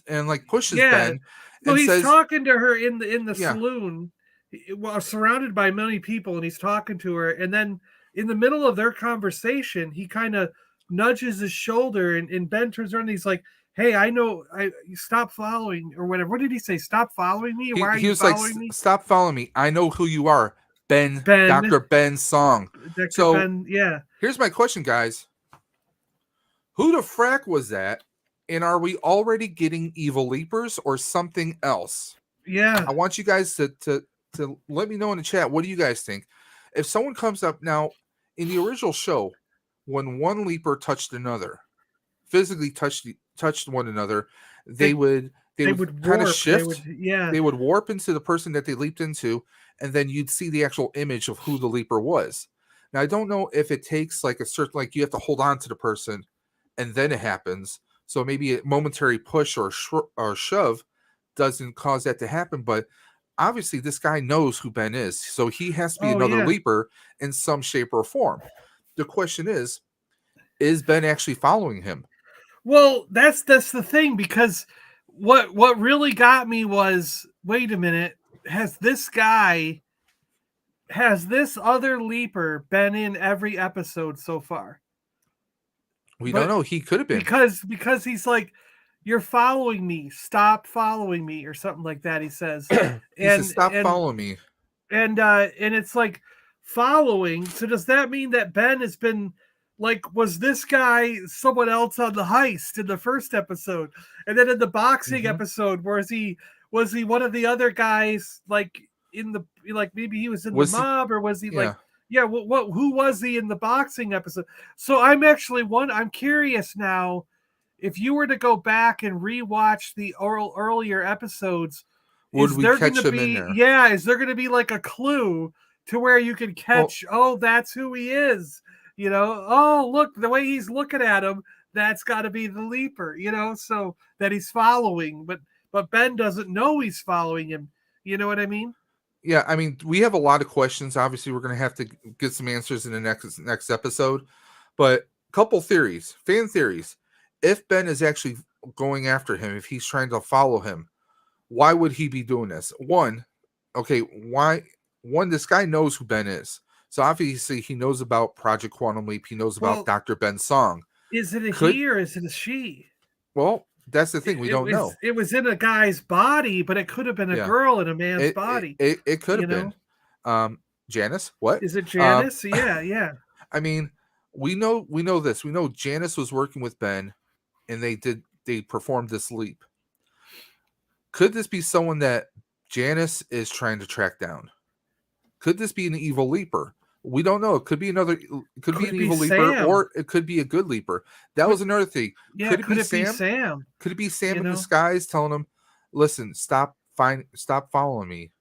and, like, pushes Ben. Well, he's talking to her in the saloon, surrounded by many people, and he's talking to her. And then in the middle of their conversation, he kind of nudges his shoulder, and Ben turns around and he's like, "Hey, I know. Stop following," or whatever. What did he say? "Stop following me? Why are you following me?" "Stop following me. I know who you are, Ben. Dr. Ben Song." Dr. Ben, yeah. Here's my question, guys. Who the frack was that? And are we already getting evil leapers or something else? Yeah. I want you guys to let me know in the chat. What do you guys think? If someone comes up now in the original show, when one leaper touched another, physically touched one another, they would kind of shift. They would warp into the person that they leaped into, and then you'd see the actual image of who the leaper was. Now, I don't know if it takes like a certain, like, you have to hold on to the person and then it happens. So maybe a momentary push or shove doesn't cause that to happen. But obviously this guy knows who Ben is, so he has to be another leaper in some shape or form. The question is Ben actually following him? Well, that's the thing, because what really got me was, wait a minute, has this other leaper been in every episode so far? We don't know. He could have been, because he's like, "You're following me. Stop following me," or something like that. He says, "Stop following me." And it's like, following. So does that mean that Ben has been, like, was this guy someone else on the heist in the first episode, and then in the boxing episode, was he one of the other guys, like, in the, like, maybe he was in the mob, or was he like? Yeah, who was he in the boxing episode? So I'm curious now, if you were to go back and rewatch the earlier episodes, would we catch him in there? Yeah, is there going to be like a clue to where you can catch, that's who he is? You know, look, the way he's looking at him, that's got to be the leaper, you know, so that he's following, but Ben doesn't know he's following him. You know what I mean? Yeah, I mean, we have a lot of questions. Obviously, we're going to have to get some answers in the next episode. But a couple theories, fan theories. If Ben is actually going after him, if he's trying to follow him, why would he be doing this? One, this guy knows who Ben is. So obviously he knows about Project Quantum Leap. He knows about Dr. Ben Song. Is it he or is it a she? Well, that's the thing. We don't know. It was in a guy's body, but it could have been a girl in a man's body. It could have been. Janice? What? Is it Janice? Yeah. I mean, we know this. We know Janice was working with Ben, and they performed this leap. Could this be someone that Janice is trying to track down? Could this be an evil leaper? We don't know. It could be an evil leaper, or it could be a good leaper. That was another thing. Yeah, could it be Sam? Could it be Sam in disguise telling him, "Listen, stop following me"?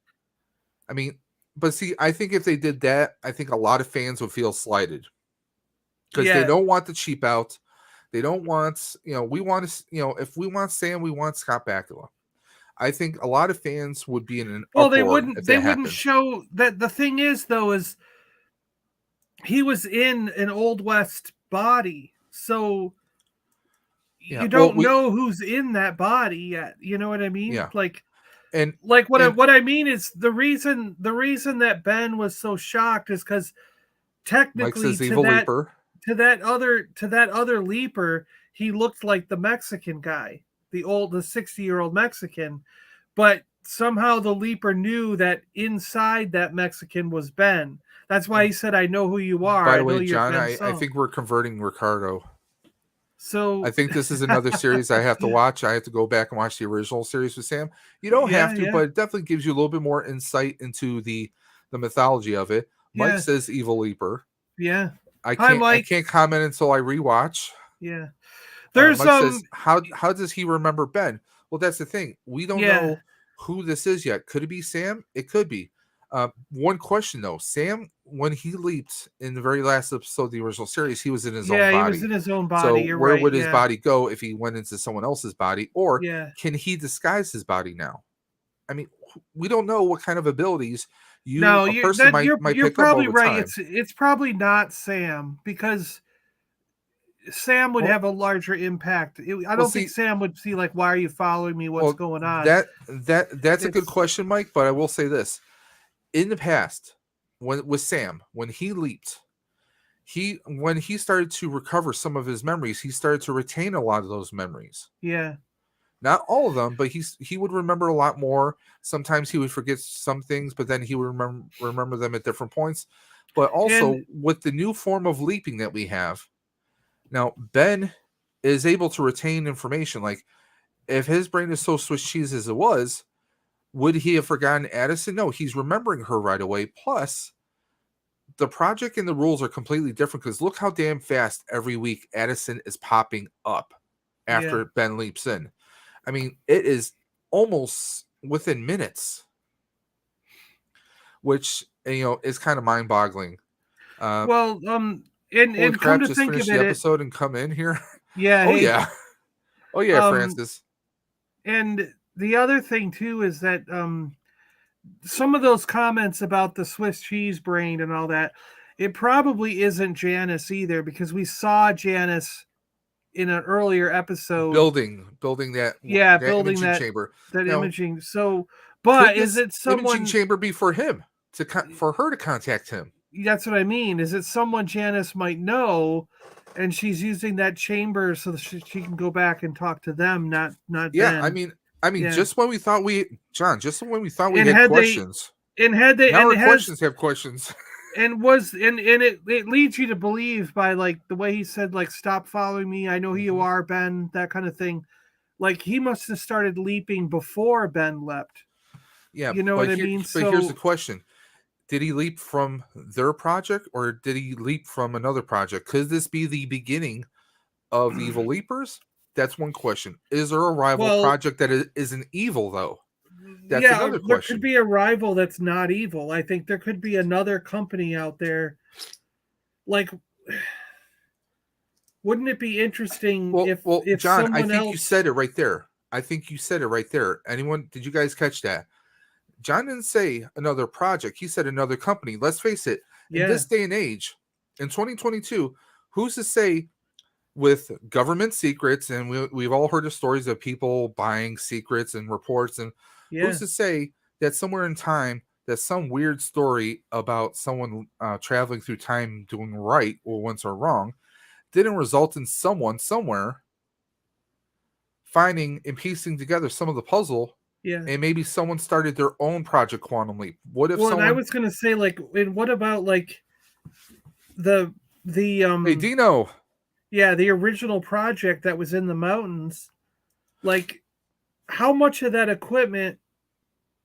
I mean, but see, I think if they did that, I think a lot of fans would feel slighted, because they don't want to cheap out. They don't want, we want to, if we want Sam, we want Scott Bakula. I think a lot of fans would be in an uproar. They wouldn't show that. The thing is, though, is he was in an Old West body, so you don't know who's in that body yet. You know what I mean? Yeah. What I mean is the reason that Ben was so shocked is because Mike technically says evil leaper. to that other leaper, he looked like the Mexican guy, the 60-year-old Mexican, but somehow the leaper knew that inside that Mexican was Ben. That's why he said, "I know who you are." By I the know way, you're John, Ben's I son. think we're converting Ricardo. So I think this is another series I have to watch. I have to go back and watch the original series with Sam. You don't have to, but it definitely gives you a little bit more insight into the mythology of it. Mike says evil leaper. Yeah. I can't comment until I rewatch. Yeah. There's Mike says, how does he remember Ben? Well, that's the thing. We don't know who this is yet. Could it be Sam? It could be. One question though, Sam, when he leaped in the very last episode of the original series, he was in his own body. Yeah, he was in his own body. So You're where right, would his body go if he went into someone else's body? Or can he disguise his body now? I mean, we don't know what kind of abilities might you're pick probably up over right. time. It's probably not Sam, because Sam would have a larger impact. I don't think Sam would see like, why are you following me? What's going on? That's a good question, Mike. But I will say this: in the past, with Sam, when he leaped, when he started to recover some of his memories, he started to retain a lot of those memories. Yeah. Not all of them, but he would remember a lot more. Sometimes he would forget some things, but then he would remember them at different points. But also with the new form of leaping that we have now, Ben is able to retain information. Like, if his brain is so Swiss cheese as it was, would he have forgotten Addison? No, he's remembering her right away. Plus, the project and the rules are completely different, because look how damn fast every week Addison is popping up after Ben leaps in. I mean, it is almost within minutes, which, is kind of mind-boggling. And crap, come to just think finish of the episode and come in here. Yeah. Oh yeah, Francis. And the other thing too is that some of those comments about the Swiss cheese brain and all that, it probably isn't Janice either, because we saw Janice in an earlier episode building that building imaging chamber, that imaging. So, but is it someone imaging chamber be for him for her to contact him? That's what I mean. Is it someone Janice might know, and she's using that chamber so that she can go back and talk to them, not Ben. I mean, just when we thought we had questions, questions have questions. And it leads you to believe by like the way he said, like, stop following me, I know who you are, Ben, that kind of thing. Like, he must have started leaping before Ben leapt. Yeah, you know what I mean? But here's the question: did he leap from their project, or did he leap from another project? Could this be the beginning of Evil Leapers? That's one question. Is there a rival project that isn't evil, though? That's another question. There could be a rival that's not evil. I think there could be another company out there. Like, wouldn't it be interesting if John, I think you said it right there. Anyone, did you guys catch that? John didn't say another project. He said another company. Let's face it. In this day and age, in 2022, who's to say, with government secrets, and we've all heard of stories of people buying secrets and reports, and who's to say that somewhere in time that some weird story about someone traveling through time doing right or once or wrong didn't result in someone somewhere finding and piecing together some of the puzzle. And maybe someone started their own Project Quantum Leap. What if someone... and I was going to say, like, and what about like the Hey, Dino. Yeah, the original project that was in the mountains. Like, how much of that equipment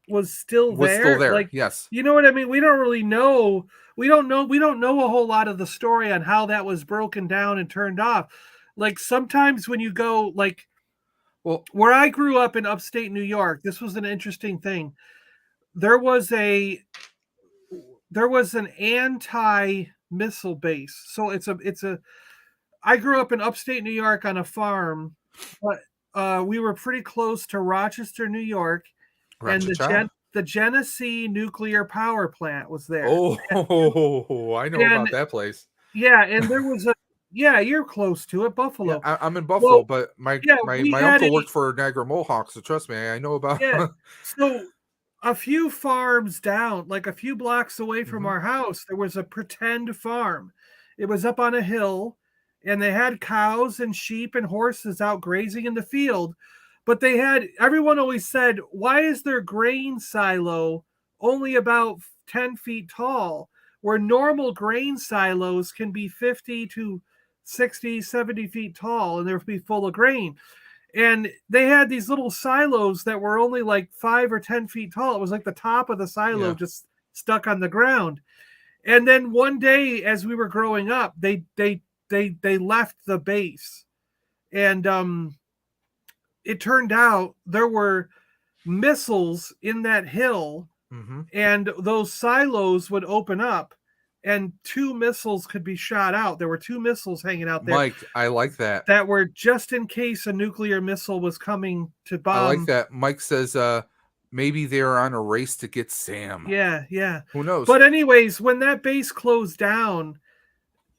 was still there? Like, yes. You know what I mean? We don't really know. We don't know a whole lot of the story on how that was broken down and turned off. Like, sometimes when you go, like, where I grew up in upstate New York, this was an interesting thing. There was an anti-missile base. So I grew up in upstate New York on a farm, but we were pretty close to Rochester, New York, and the Genesee nuclear power plant was there. Oh, I know about that place. Yeah, and there was you're close to it, Buffalo. Yeah, I'm in Buffalo, but my uncle worked for Niagara Mohawk, so trust me, I know about. So a few farms down, like a few blocks away from Mm-hmm. our house, there was a pretend farm. It was up on a hill, and they had cows and sheep and horses out grazing in the field. But they had, everyone always said, why is their grain silo only about 10 feet tall, where normal grain silos can be 50 to 60, 70 feet tall and they'll be full of grain? And they had these little silos that were only like 5 or 10 feet tall. It was like the top of the silo Yeah. just stuck on the ground. And then one day, as we were growing up, they left the base, and it turned out there were missiles in that hill, Mm-hmm. and those silos would open up, and 2 missiles could be shot out. There were 2 missiles hanging out there Mike, I like that. that were just in case a nuclear missile was coming to I like bomb. that. Mike says maybe they're on a race to get Sam. Yeah. Who knows? But anyways, when that base closed down,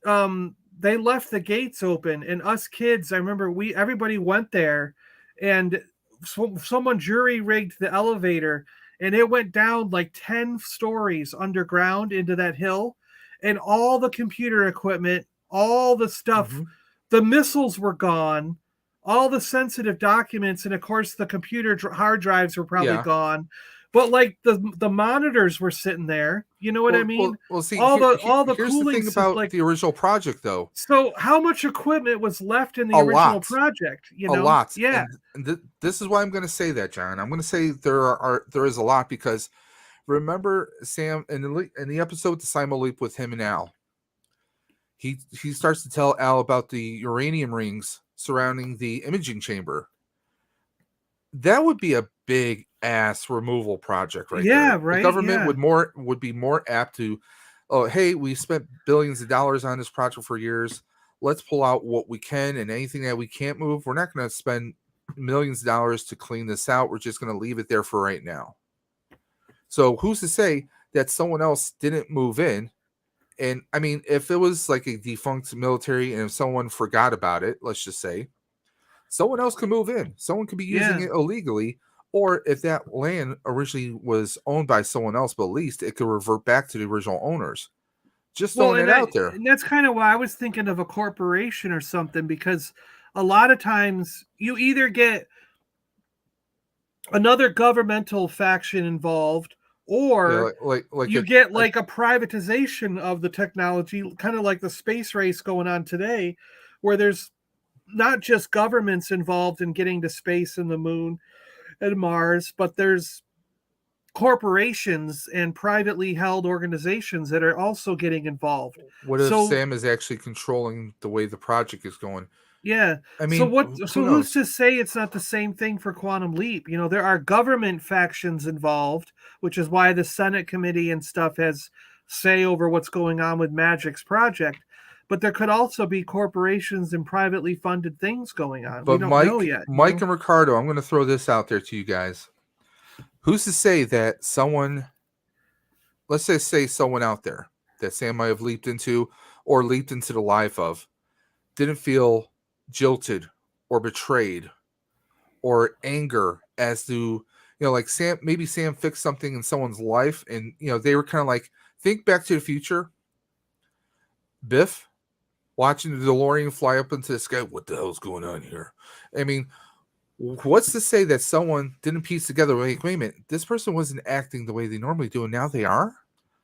they left the gates open, and us kids, I remember everybody went there, and someone jury rigged the elevator, and it went down like 10 stories underground into that hill, and all the computer equipment, all the stuff, Mm-hmm. the missiles were gone, all the sensitive documents, and of course the computer hard drives were probably gone. But like the monitors were sitting there, you know what I mean? Well, see, all the here's the cooling thing about like the original project, though. so how much equipment was left in the A original lot. project? You A know, lot. yeah, And this is why I'm going to say that, John. I'm going to say there is a lot because remember Sam in the episode with the Simon Leap with him and Al. He starts to tell Al about the uranium rings surrounding the imaging chamber. That would be a big ass removal project right there. yeah, right, The government yeah. would be more apt to, oh, hey, we spent billions of dollars on this project for years. Let's pull out what we can, and anything that we can't move, we're not going to spend millions of dollars to clean this out. We're just going to leave it there for right now. So who's to say that someone else didn't move in? And I mean, if it was like a defunct military and if someone forgot about it, let's just say, someone else could move in. Someone could be using it illegally. Or if that land originally was owned by someone else but leased, it could revert back to the original owners. Just throwing it out there. And that's kind of why I was thinking of a corporation or something, because a lot of times you either get another governmental faction involved, or you get like a privatization of the technology, kind of like the space race going on today, where there's not just governments involved in getting to space and the moon and Mars, but there's corporations and privately held organizations that are also getting involved. What if Sam is actually controlling the way the project is going? Yeah. I mean, who's to say it's not the same thing for Quantum Leap? You know, there are government factions involved, which is why the Senate committee and stuff has say over what's going on with Magic's project. But there could also be corporations and privately funded things going on. But we don't know yet. Mike and Ricardo, I'm going to throw this out there to you guys. Who's to say that someone, let's just say someone out there that Sam might have leaped into or leaped into the life of, didn't feel jilted or betrayed or anger as to, like maybe Sam fixed something in someone's life and, they were kind of like, think Back to the Future. Biff watching the DeLorean fly up into the sky. What the hell's going on here? I mean, what's to say that someone didn't piece together, wait a minute, this person wasn't acting the way they normally do, and now they are?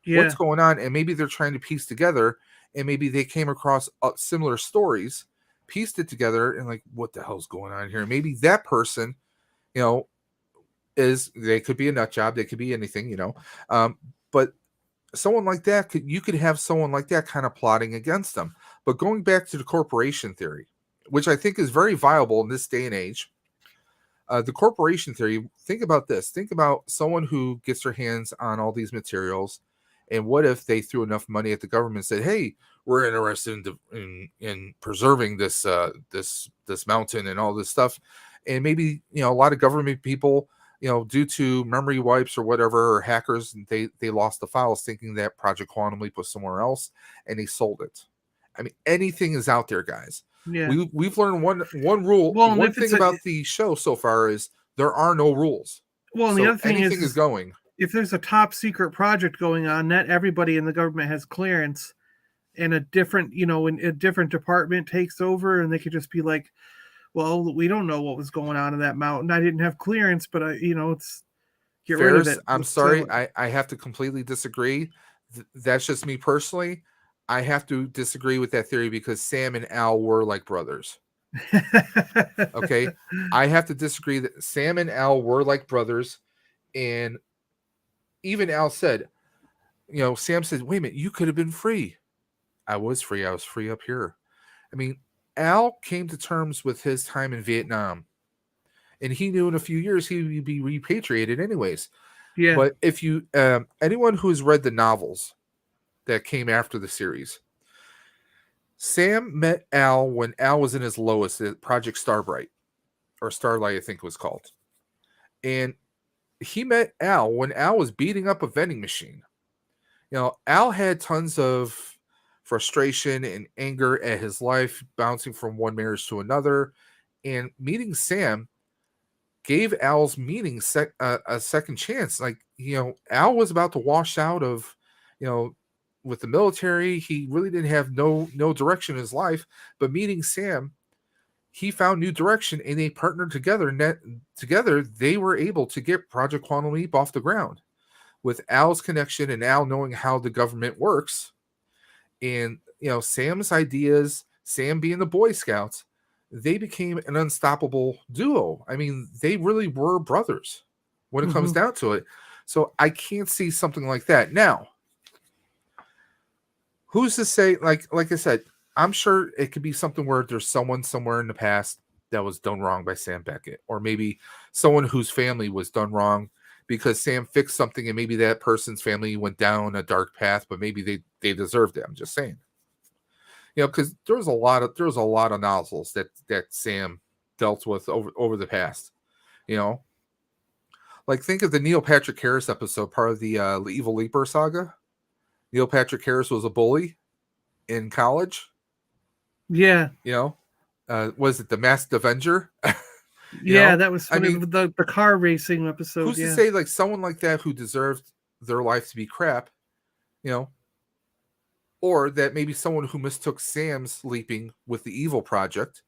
Yeah. What's going on? And maybe they're trying to piece together, and maybe they came across similar stories, pieced it together, and like, what the hell's going on here? Maybe that person, they could be a nut job, they could be anything, but someone like that, you could have someone like that kind of plotting against them. But going back to the corporation theory, which I think is very viable in this day and age, the corporation theory, think about this. Think about someone who gets their hands on all these materials, and what if they threw enough money at the government and said, hey, we're interested in preserving this mountain and all this stuff. And maybe, a lot of government people, due to memory wipes or whatever, or hackers, they lost the files thinking that Project Quantum Leap was somewhere else, and they sold it. I mean, anything is out there, guys. Yeah. We've learned one rule. One thing about the show so far is there are no rules. Well, and so the other thing anything is going. if there's a top secret project going on, not everybody in the government has clearance, and a different, when a different department takes over, and they could just be like, well, we don't know what was going on in that mountain. I didn't have clearance, but it's get rid of it. I'm sorry. I have to completely disagree. That's just me personally. I have to disagree with that theory because Sam and Al were like brothers. Okay. I have to disagree that Sam and Al were like brothers. And even Al said, Sam said, wait a minute, you could have been free. I was free. I was free up here. I mean, Al came to terms with his time in Vietnam. And he knew in a few years he would be repatriated anyways. Yeah. But if you, anyone who has read the novels that came after the series, Sam met Al when Al was in his lowest at Project Starbright, or Starlight, I think it was called. And he met Al when Al was beating up a vending machine. Al had tons of frustration and anger at his life, bouncing from one marriage to another. And meeting Sam gave Al's meeting a second chance. Like, Al was about to wash out of, with the military. He really didn't have no direction in his life. But meeting Sam, he found new direction, and they partnered together. And together, they were able to get Project Quantum Leap off the ground. With Al's connection and Al knowing how the government works, and Sam's ideas, Sam being the Boy Scouts, they became an unstoppable duo. I mean, they really were brothers when it comes down to it. So I can't see something like that. Now, who's to say, like I said, I'm sure it could be something where there's someone somewhere in the past that was done wrong by Sam Beckett, or maybe someone whose family was done wrong because Sam fixed something and maybe that person's family went down a dark path, but maybe they deserved it. I'm just saying. Because there was a lot of nozzles that Sam dealt with over the past. Like think of the Neil Patrick Harris episode, part of the Evil Leaper saga. Neil Patrick Harris was a bully in college. Yeah. Was it the Masked Avenger? Yeah, that was the car racing episode. Who's to say like someone like that who deserved their life to be crap, or that maybe someone who mistook Sam's leaping with the evil project,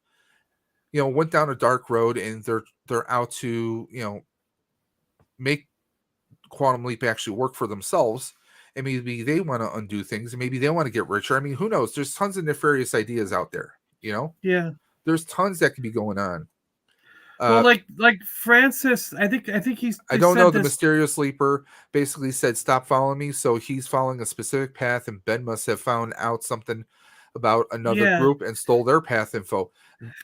went down a dark road and they're out to, make Quantum Leap actually work for themselves. And maybe they want to undo things and maybe they want to get richer. I mean, who knows? There's tons of nefarious ideas out there, Yeah. There's tons that could be going on. Well, like Francis, I think he's. I don't know. The mysterious leaper basically said, "Stop following me." So he's following a specific path, and Ben must have found out something about another group and stole their path info.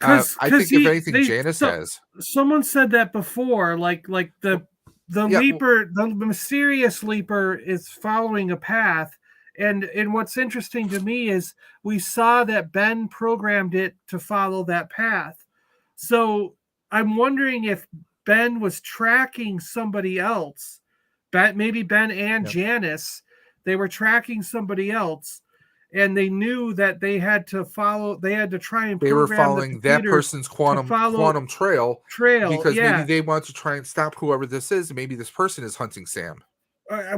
I think if anything, Janice has. Someone said that before, like the leaper, the mysterious leaper is following a path, and what's interesting to me is we saw that Ben programmed it to follow that path, so. I'm wondering if Ben was tracking somebody else. Maybe Ben and Janice, they were tracking somebody else, and they knew that they had to follow. They had to try and. They were following that person's quantum trail because maybe they want to try and stop whoever this is. And maybe this person is hunting Sam.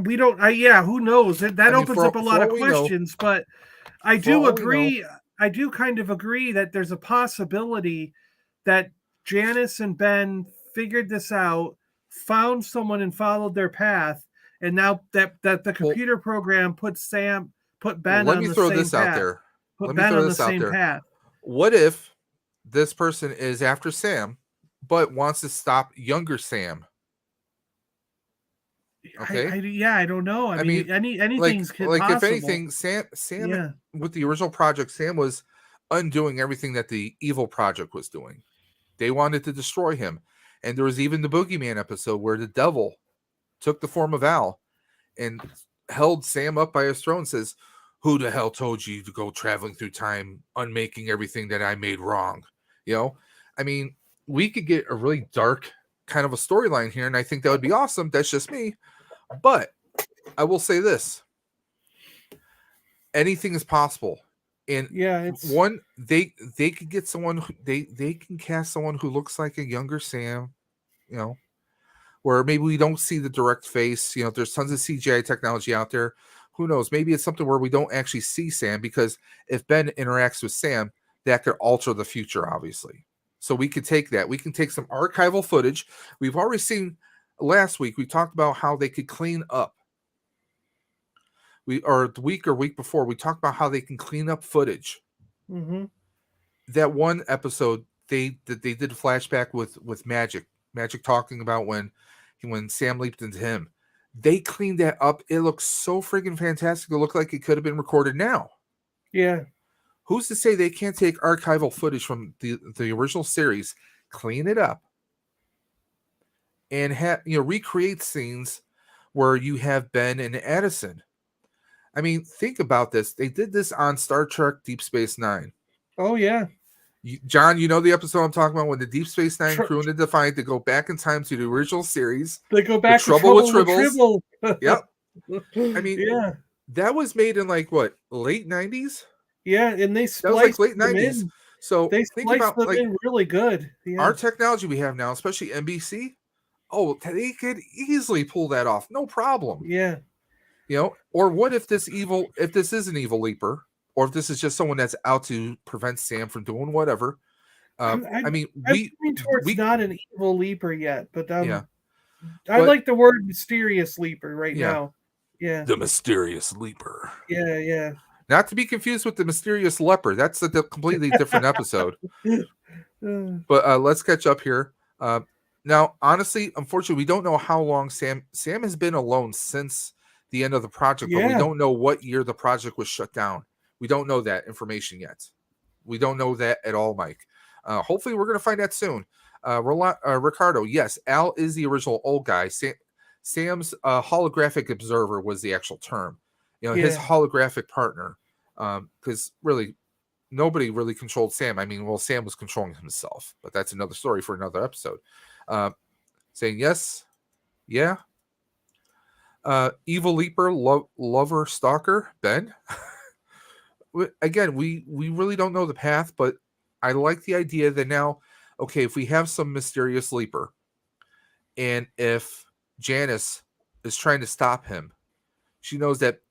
We don't. Who knows? That opens up a lot of questions. But I do agree. I do kind of agree that there's a possibility that Janice and Ben figured this out, found someone and followed their path, and now that the computer program put Ben on the same path. Let me throw this out there. Put Ben on the same path. What if this person is after Sam, but wants to stop younger Sam? Okay. I don't know. I mean, anything's possible. If anything, Sam with the original project, Sam was undoing everything that the evil project was doing. They wanted to destroy him. And there was even the Boogeyman episode where the devil took the form of Al and held Sam up by his throne and says, "Who the hell told you to go traveling through time, unmaking everything that I made wrong?" I mean, we could get a really dark kind of a storyline here, and I think that would be awesome. That's just me. But I will say this. Anything is possible. And they could get someone they can cast someone who looks like a younger Sam, where maybe we don't see the direct face. There's tons of CGI technology out there. Who knows? Maybe it's something where we don't actually see Sam, because if Ben interacts with Sam, that could alter the future, obviously. So we could take that. We can take some archival footage. We've already seen last week, we talked about how they could clean up. The week before, we talked about how they can clean up footage. Mm-hmm. That one episode, they did a flashback with Magic talking about when Sam leaped into him. They cleaned that up. It looks so freaking fantastic. It looked like it could have been recorded now. Yeah. Who's to say they can't take archival footage from the original series, clean it up, and recreate scenes where you have Ben and Addison? I mean, think about this. They did this on Star Trek Deep Space Nine. Oh, yeah. John, you know the episode I'm talking about, when the Deep Space Nine crew and the Defiant, they go back in time to the original series. They go back to Trouble with Tribbles. Yep. I mean, yeah, that was made in late 90s? Yeah, and they spliced late 90s. So they think about them in really good. Yeah. Our technology we have now, especially NBC. Oh, they could easily pull that off, no problem. Yeah. Or what if this is an evil leaper, or if this is just someone that's out to prevent Sam from doing whatever. I'm towards not an evil leaper yet, but I like the word mysterious leaper right now. Yeah. The mysterious leaper. Yeah, yeah. Not to be confused with the mysterious leper. That's a completely different episode. But let's catch up here. Now, honestly, unfortunately, we don't know how long Sam has been alone since the end of the project, but we don't know what year the project was shut down. We don't know that information yet. We don't know that at all, Mike. Hopefully, we're going to find that soon. Ricardo, yes, Al is the original old guy. Sam's holographic observer was the actual term. His holographic partner. Because really, nobody really controlled Sam. I mean, well, Sam was controlling himself, but that's another story for another episode. Saying yes, yeah. Evil leaper, lover, stalker, Ben. Again, we really don't know the path, but I like the idea that now, okay, if we have some mysterious leaper, and if Janice is trying to stop him, she knows that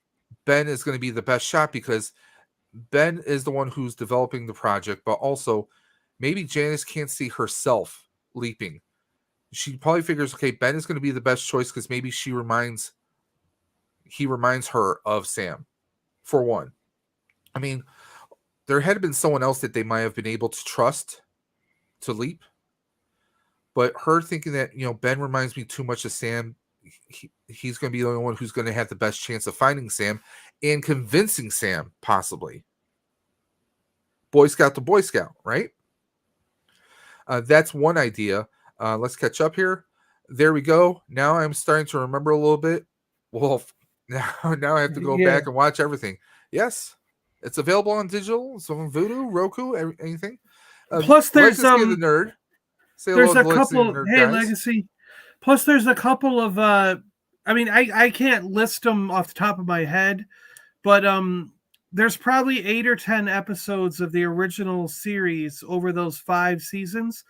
Ben is going to be the best shot, because Ben is the one who's developing the project, but also maybe Janice can't see herself leaping. She probably figures, okay, Ben is going to be the best choice, because maybe he reminds her of Sam, for one. I mean, there had been someone else that they might have been able to trust to leap, but her thinking that, Ben reminds me too much of Sam, he's going to be the only one who's going to have the best chance of finding Sam and convincing Sam, possibly. Boy Scout to Boy Scout, right? That's one idea. Let's catch up here. There we go. Now I'm starting to remember a little bit. Well, now I have to go back and watch everything. Yes, it's available on digital. So on Vudu, Roku, anything. Plus, there's Legacy of the Nerd. There's a couple. Hey, guys. Legacy. Plus, there's a couple of. I mean, I can't list them off the top of my head, but there's probably 8 or 10 episodes of the original series over those 5 seasons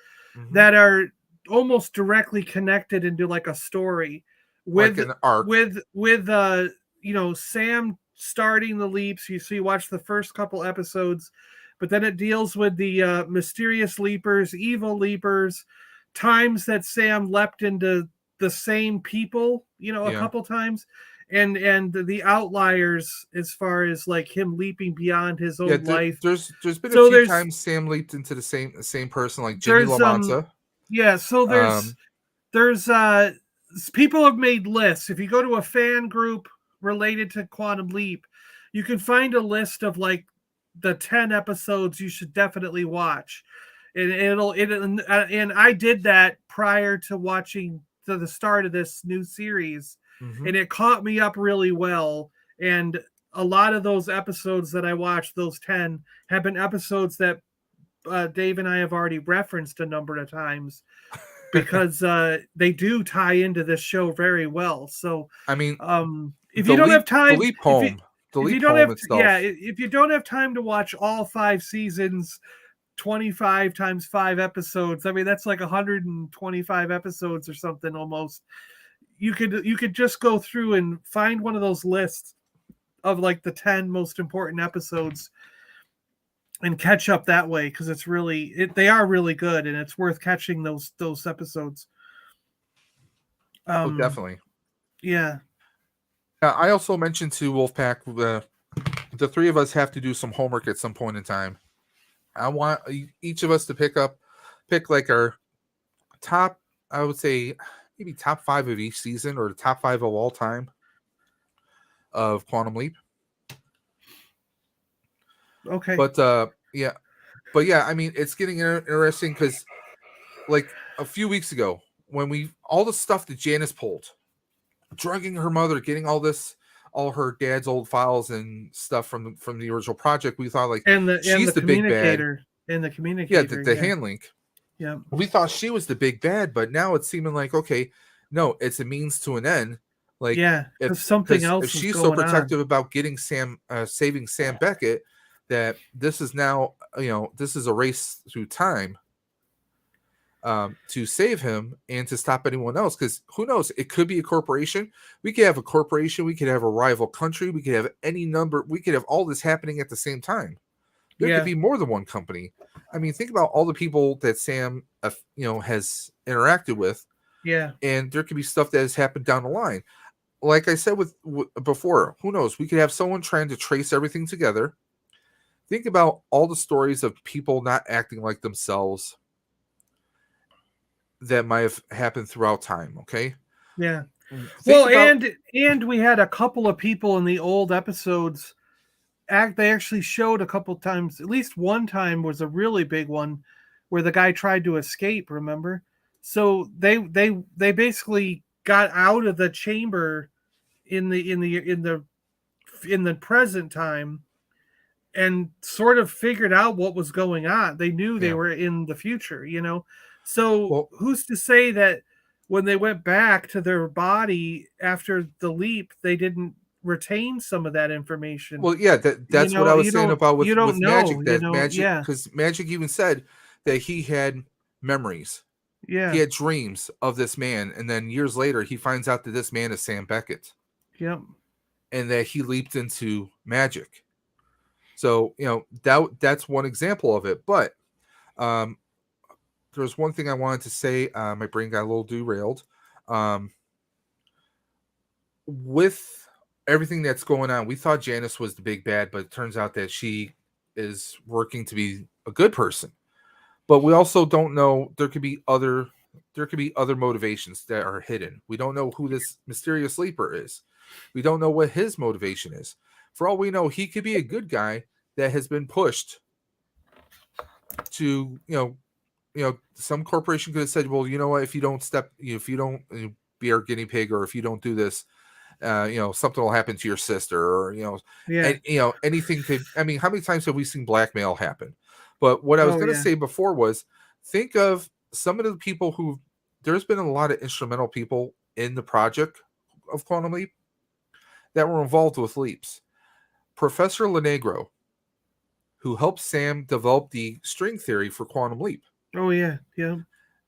that are almost directly connected into like a story with like an arc. with Sam starting the leaps. So you watch the first couple episodes, but then it deals with the mysterious leapers, evil leapers, times that Sam leapt into the same people, a couple times, and the outliers as far as like him leaping beyond his own life. There's been a few times Sam leaped into the same person, like Jimmy LaManza. So there's people have made lists. If you go to a fan group related to Quantum Leap, you can find a list of like the 10 episodes you should definitely watch. And I did that prior to watching to the start of this new series, and it caught me up really well. And a lot of those episodes that I watched, those 10, have been episodes that Dave and I have already referenced a number of times because they do tie into this show very well. So I mean, if you don't have time, if you don't have time to watch all 5 seasons, 25 times 5 episodes. I mean, that's like 125 episodes or something almost. You could just go through and find one of those lists of like the 10 most important episodes and catch up that way, because it's really they are really good, and it's worth catching those episodes. Oh, definitely. Yeah. I also mentioned to Wolfpack the three of us have to do some homework at some point in time. I want each of us to pick like our top, I would say maybe top 5 of each season, or the top 5 of all time of Quantum Leap. Okay. But yeah, I mean, it's getting interesting because, like, a few weeks ago, when all the stuff that Janice pulled, drugging her mother, getting all her dad's old files and stuff from the original project, we thought, like, she's the big bad. And the communicator. Yeah, the hand link. Yeah. We thought she was the big bad, but now it's seeming like, okay, no, it's a means to an end. Like, yeah, if something else, if she's so protective about getting saving Sam Beckett, that this is now, this is a race through time to save him and to stop anyone else. Because who knows? It could be a corporation. We could have a corporation. We could have a rival country. We could have any number. We could have all this happening at the same time. There could be more than one company. I mean, think about all the people that Sam, has interacted with. Yeah. And there could be stuff that has happened down the line. Like I said before, who knows? We could have someone trying to trace everything together. Think about all the stories of people not acting like themselves that might have happened throughout time. Okay. Yeah. And we had a couple of people in the old episodes they actually showed a couple times. At least one time was a really big one where the guy tried to escape, remember? So they basically got out of the chamber in the present time and sort of figured out what was going on. They knew they were in the future, So who's to say that when they went back to their body after the leap, they didn't retain some of that information? Well, yeah, that's what I was saying about with Magic. Magic, because Magic even said that he had memories. Yeah, he had dreams of this man, and then years later, he finds out that this man is Sam Beckett. Yep, and that he leaped into Magic. So that's one example of it. But there's one thing I wanted to say. My brain got a little derailed. With everything that's going on, we thought Janice was the big bad, but it turns out that she is working to be a good person. But we also don't know. There could be other motivations that are hidden. We don't know who this mysterious leaper is. We don't know what his motivation is. For all we know, he could be a good guy that has been pushed to, some corporation could have said, well, you know what, if you don't be our guinea pig, or if you don't do this, something will happen to your sister, or, anything could. I mean, how many times have we seen blackmail happen? But what I was going to say before was, think of some of the people there's been a lot of instrumental people in the project of Quantum Leap that were involved with leaps. Professor Lenegro, who helped Sam develop the string theory for Quantum Leap. Oh, yeah, yeah.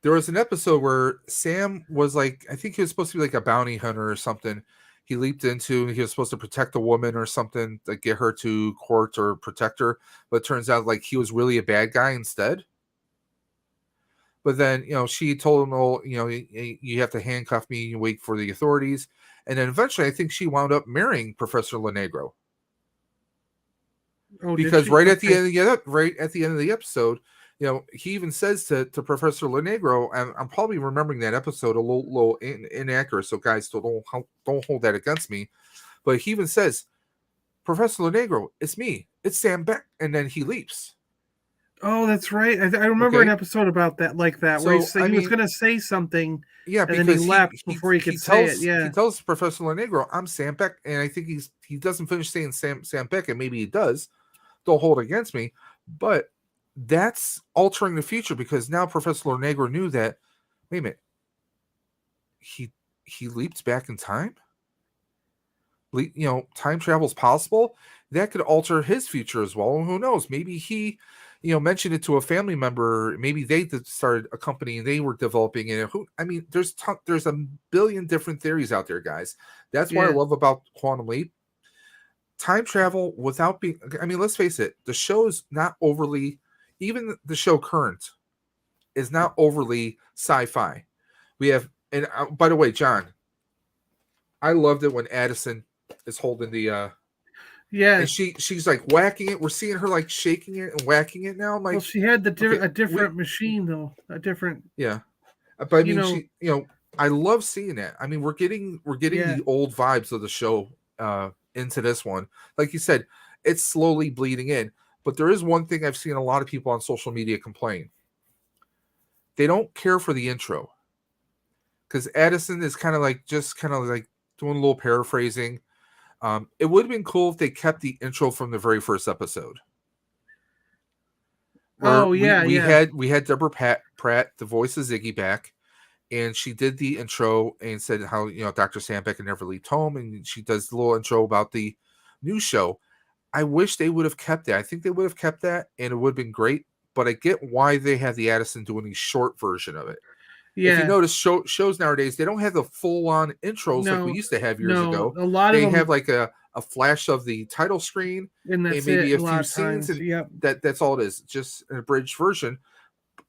There was an episode where Sam was like, I think he was supposed to be like a bounty hunter or something. He leaped into, he was supposed to protect a woman or something, to get her to court or protect her. But it turns out like he was really a bad guy instead. But then, she told him, oh, you have to handcuff me and wait for the authorities. And then eventually I think she wound up marrying Professor Lenegro. Oh, because right at the end of the episode, he even says to Professor Lenegro, and I'm probably remembering that episode a little inaccurate, so guys, don't hold that against me. But he even says, Professor Lenegro, it's me, it's Sam Beck, and then he leaps. Oh, that's right. I remember an episode about that, like that, where he was going to say something. Yeah, and then he left before he could say it. Yeah, he tells Professor Lenegro, "I'm Sam Beck," and I think he doesn't finish saying Sam Beck, and maybe he does. Don't hold it against me, but that's altering the future, because now Professor Lenegro knew that. Wait a minute, he leaped back in time. Time travel is possible. That could alter his future as well. And who knows? Maybe he mention it to a family member. Maybe they started a company and they were developing it. There's a billion different theories out there, guys. That's what I love about Quantum Leap. Time travel without being, let's face it, the show is not overly, even the show Current is not overly sci-fi. We have, and by the way, John, I loved it when Addison is holding the, and she's like whacking it. We're seeing her like shaking it and whacking it now. I'm like, well, she had a different machine though, a different. Yeah, but I love seeing that. We're getting the old vibes of the show into this one. Like you said, it's slowly bleeding in. But there is one thing I've seen a lot of people on social media complain. They don't care for the intro. Because Addison is kind of like doing a little paraphrasing. It would have been cool if they kept the intro from the very first episode. We had Deborah Pratt, the voice of Ziggy, back, and she did the intro and said how Dr. Sandbeck had never left home, and she does the little intro about the new show. I wish they would have kept that. I think they would have kept that, and it would have been great. But I get why they have the Addison doing the short version of it. Yeah. If you notice, shows nowadays, they don't have the full-on intros like we used to have years ago. A lot of them have like a flash of the title screen and maybe a few scenes. That's all it is. Just an abridged version.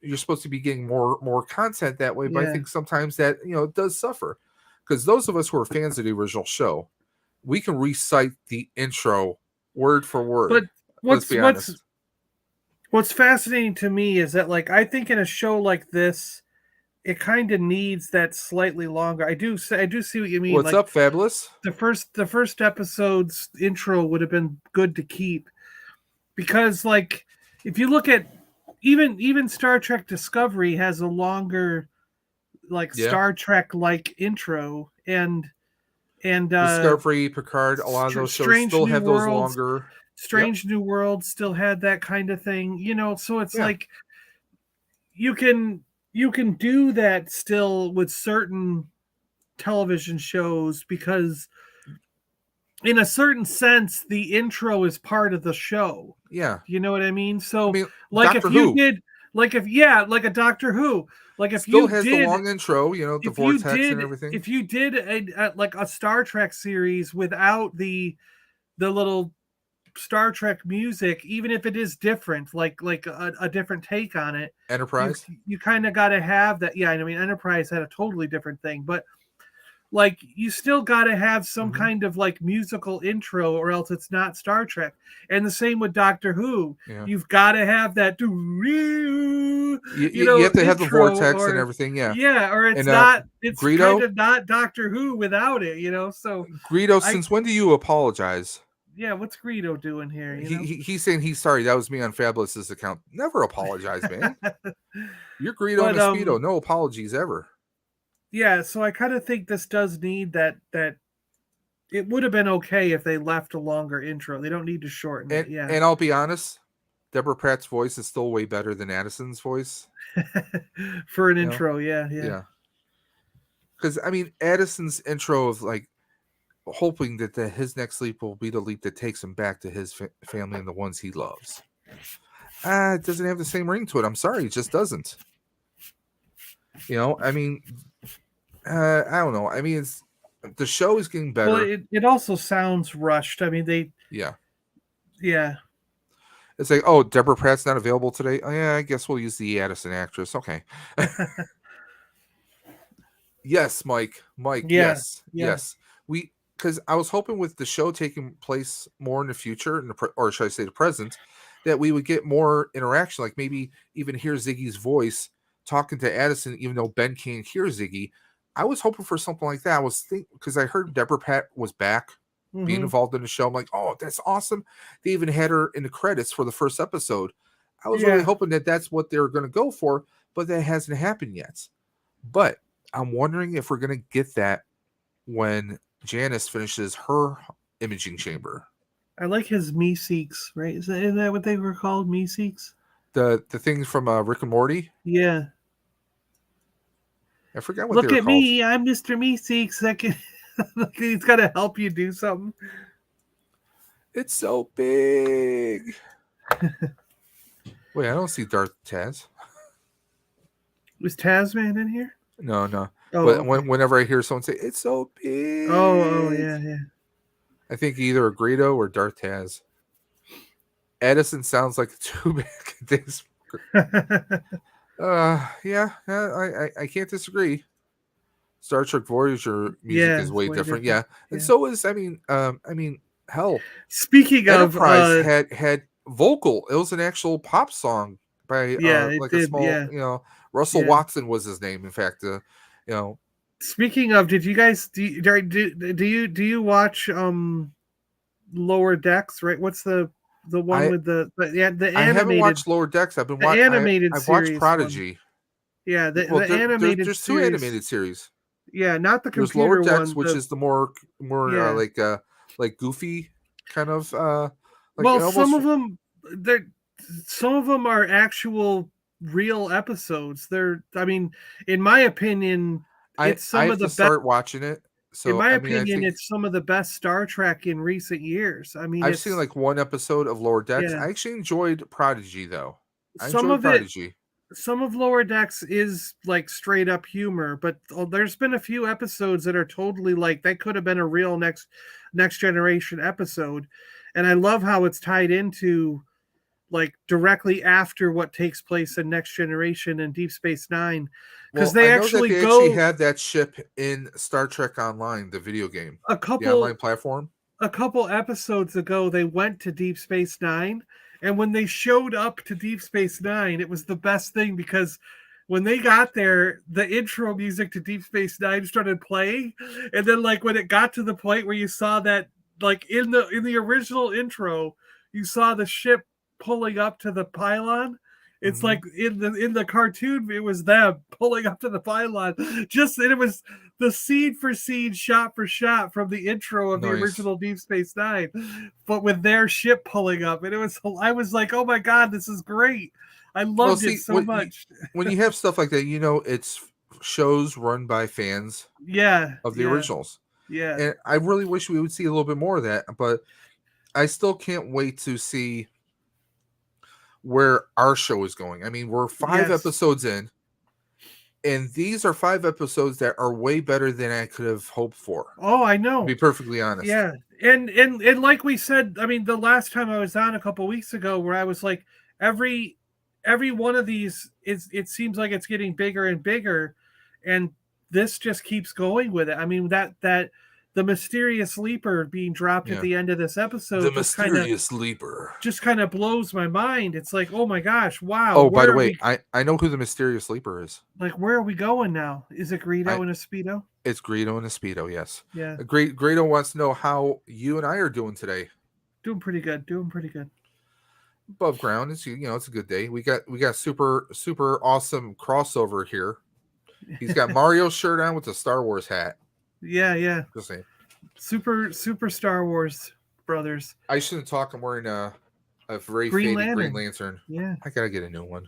You're supposed to be getting more content that way, but I think sometimes that it does suffer. Because those of us who are fans of the original show, we can recite the intro word for word. But let's be honest. What's fascinating to me is that, like, I think in a show like this, it kind of needs that slightly longer. I do see what you mean. What's up, Fabulous? The first episode's intro would have been good to keep, because, like, if you look at even Star Trek Discovery has a longer, like, Star Trek like intro, and Discovery, Picard, a lot of those shows still have those longer. Strange New World still had that kind of thing, So it's like you can do that still with certain television shows, because in a certain sense, the intro is part of the show. Yeah. You know what I mean? So like Doctor Who did, like a Doctor Who, like if still you has did the long intro, the vortex and everything. If you did a Star Trek series without the little Star Trek music, even if it is different, like a different take on it, Enterprise, you kind of got to have that. Enterprise had a totally different thing, but like you still got to have some kind of like musical intro, or else it's not Star Trek. And the same with Doctor Who. You've got to have that. You have to have the vortex and everything. Or it's not. It's Greedo, kind of not Doctor Who without it. So Greedo, since when do you apologize? Yeah, what's Greedo doing here? He's saying he's sorry. That was me on Fabulous's account. Never apologize, man. You're Greedo and Speedo. No apologies ever. Yeah, so I kind of think this does need that. It would have been okay if they left a longer intro. They don't need to shorten it. Yeah. And I'll be honest, Deborah Pratt's voice is still way better than Addison's voice. For an intro, yeah. Because, Addison's intro of, like, hoping that his next leap will be the leap that takes him back to his family and the ones he loves. It doesn't have the same ring to it. I'm sorry, it just doesn't. I don't know. It's the show is getting better. Well, it also sounds rushed. Yeah. It's like, oh, Deborah Pratt's not available today. Oh, yeah, I guess we'll use the Addison actress. Okay. Yes, Mike. Yes. Because I was hoping with the show taking place more in the future, or should I say the present, that we would get more interaction. Like maybe even hear Ziggy's voice talking to Addison, even though Ben can't hear Ziggy. I was hoping for something like that. I was thinking, because I heard Deborah Pratt was back being involved in the show. I'm like, oh, that's awesome. They even had her in the credits for the first episode. I was really hoping that that's what they were going to go for, but that hasn't happened yet. But I'm wondering if we're going to get that when Janice finishes her imaging chamber. I like his Meeseeks, right? Is that what they were called? Meeseeks? The things from Rick and Morty? Yeah. I forgot what they were called. Look at me, I'm Mr. Meeseeks. He's got to help you do something. It's so big. Wait, I don't see Darth Taz. Was Tasman in here? No. Oh, But okay. whenever I hear someone say it's so big, Oh, yeah. I think either a Greedo or Darth Taz. Edison sounds like a two back days. Yeah, I can't disagree. Star Trek Voyager music Yeah, is it's way way different. different. Yeah, and Yeah. so is hell, Speaking of, Enterprise had vocal. It was an actual pop song by yeah, it like a did. small, Yeah, Russell yeah. Watson was his name. In fact, Speaking of, did you guys do you watch Lower Decks? Right? What's the one I with the I haven't animated watched Lower Decks. I've been the animated I've watched series one? Prodigy. Yeah, Well, the animated there's two series. animated series. Yeah, not the There's Lower computer Decks, one. which is the more Yeah. like goofy kind of like Well, almost. some of them are actual real episodes. I mean, in my opinion, it's I some have of to the best. start watching it. In So my I mean, I opinion, think it's some of the best Star Trek in recent years. I mean, I've seen like one episode of Lower Decks. yeah, I actually enjoyed Prodigy though. I some enjoyed of it. Prodigy. Some of Lower Decks is like straight up humor, but there's been a few episodes that are totally like that could have been a real next generation episode, and I love how it's tied into like directly after what takes place in Next Generation and Deep Space Nine, because Well, they I know that actually they actually go had that ship in Star Trek Online, the video game, a the online couple platform. a couple episodes ago. They went to Deep Space Nine, and when they showed up to Deep Space Nine, it was the best thing because when they got there, the intro music to Deep Space Nine started playing, and then like when it got to the point where you saw that like in the original intro, you saw the ship pulling up to the pylon. It's Mm-hmm. like in the cartoon, it was them pulling up to the pylon. Just and it was the scene for scene, shot for shot from the intro of the Nice. original Deep Space Nine, but with their ship pulling up, and I was like, oh my god, this is great. I Well, loved it see, so much. when you have stuff like that, it's shows run by fans Yeah, of the yeah, originals, yeah. and I really wish we would see a little bit more of that. But I still can't wait to see where our show is going. I mean, we're 5 Yes. episodes in, and these are 5 episodes that are way better than I could have hoped for. Oh, I To know. be perfectly honest. Yeah. And like we said, I mean, the last time I was on a couple weeks ago where I was like, every one of these it seems like it's getting bigger and bigger, and this just keeps going with it. I mean, that the mysterious leaper being dropped at Yeah. the end of this episode The mysterious leaper just kind of blows my mind. It's like, oh my gosh, wow. Oh, by the way, I know who the mysterious leaper is. Like, where are we going now? Is it Greedo and a Speedo? It's Greedo and a Speedo, yes. Yeah. Greedo wants to know how you and I are doing today. Doing pretty good. Above ground, it's it's a good day. We got super awesome crossover here. He's got Mario's shirt on with the Star Wars hat. Yeah. Just saying. Super Star Wars brothers. I shouldn't talk. I'm wearing a very Green faded Green Lantern. Lantern. Yeah. I gotta get a new one.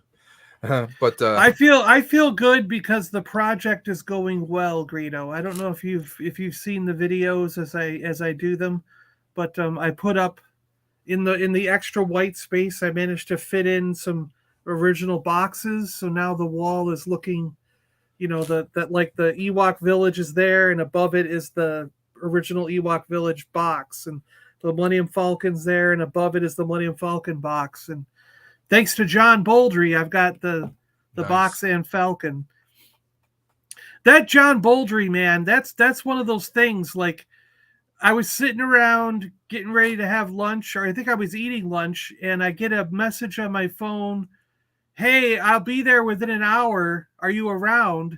But I feel good because the project is going well, Greedo. I don't know if you've seen the videos as I do them, but I put up in the extra white space. I managed to fit in some original boxes, so now the wall is looking, that like the Ewok village is there, and above it is the original Ewok village box, and the Millennium Falcon's there, and above it is the Millennium Falcon box, and thanks to John Boldry, I've got the nice. box and Falcon. That John Boldry, man, that's one of those things. Like, I was sitting around getting ready to have lunch, or I think I was eating lunch, and I get a message on my phone, hey, I'll be there within an hour. Are you around?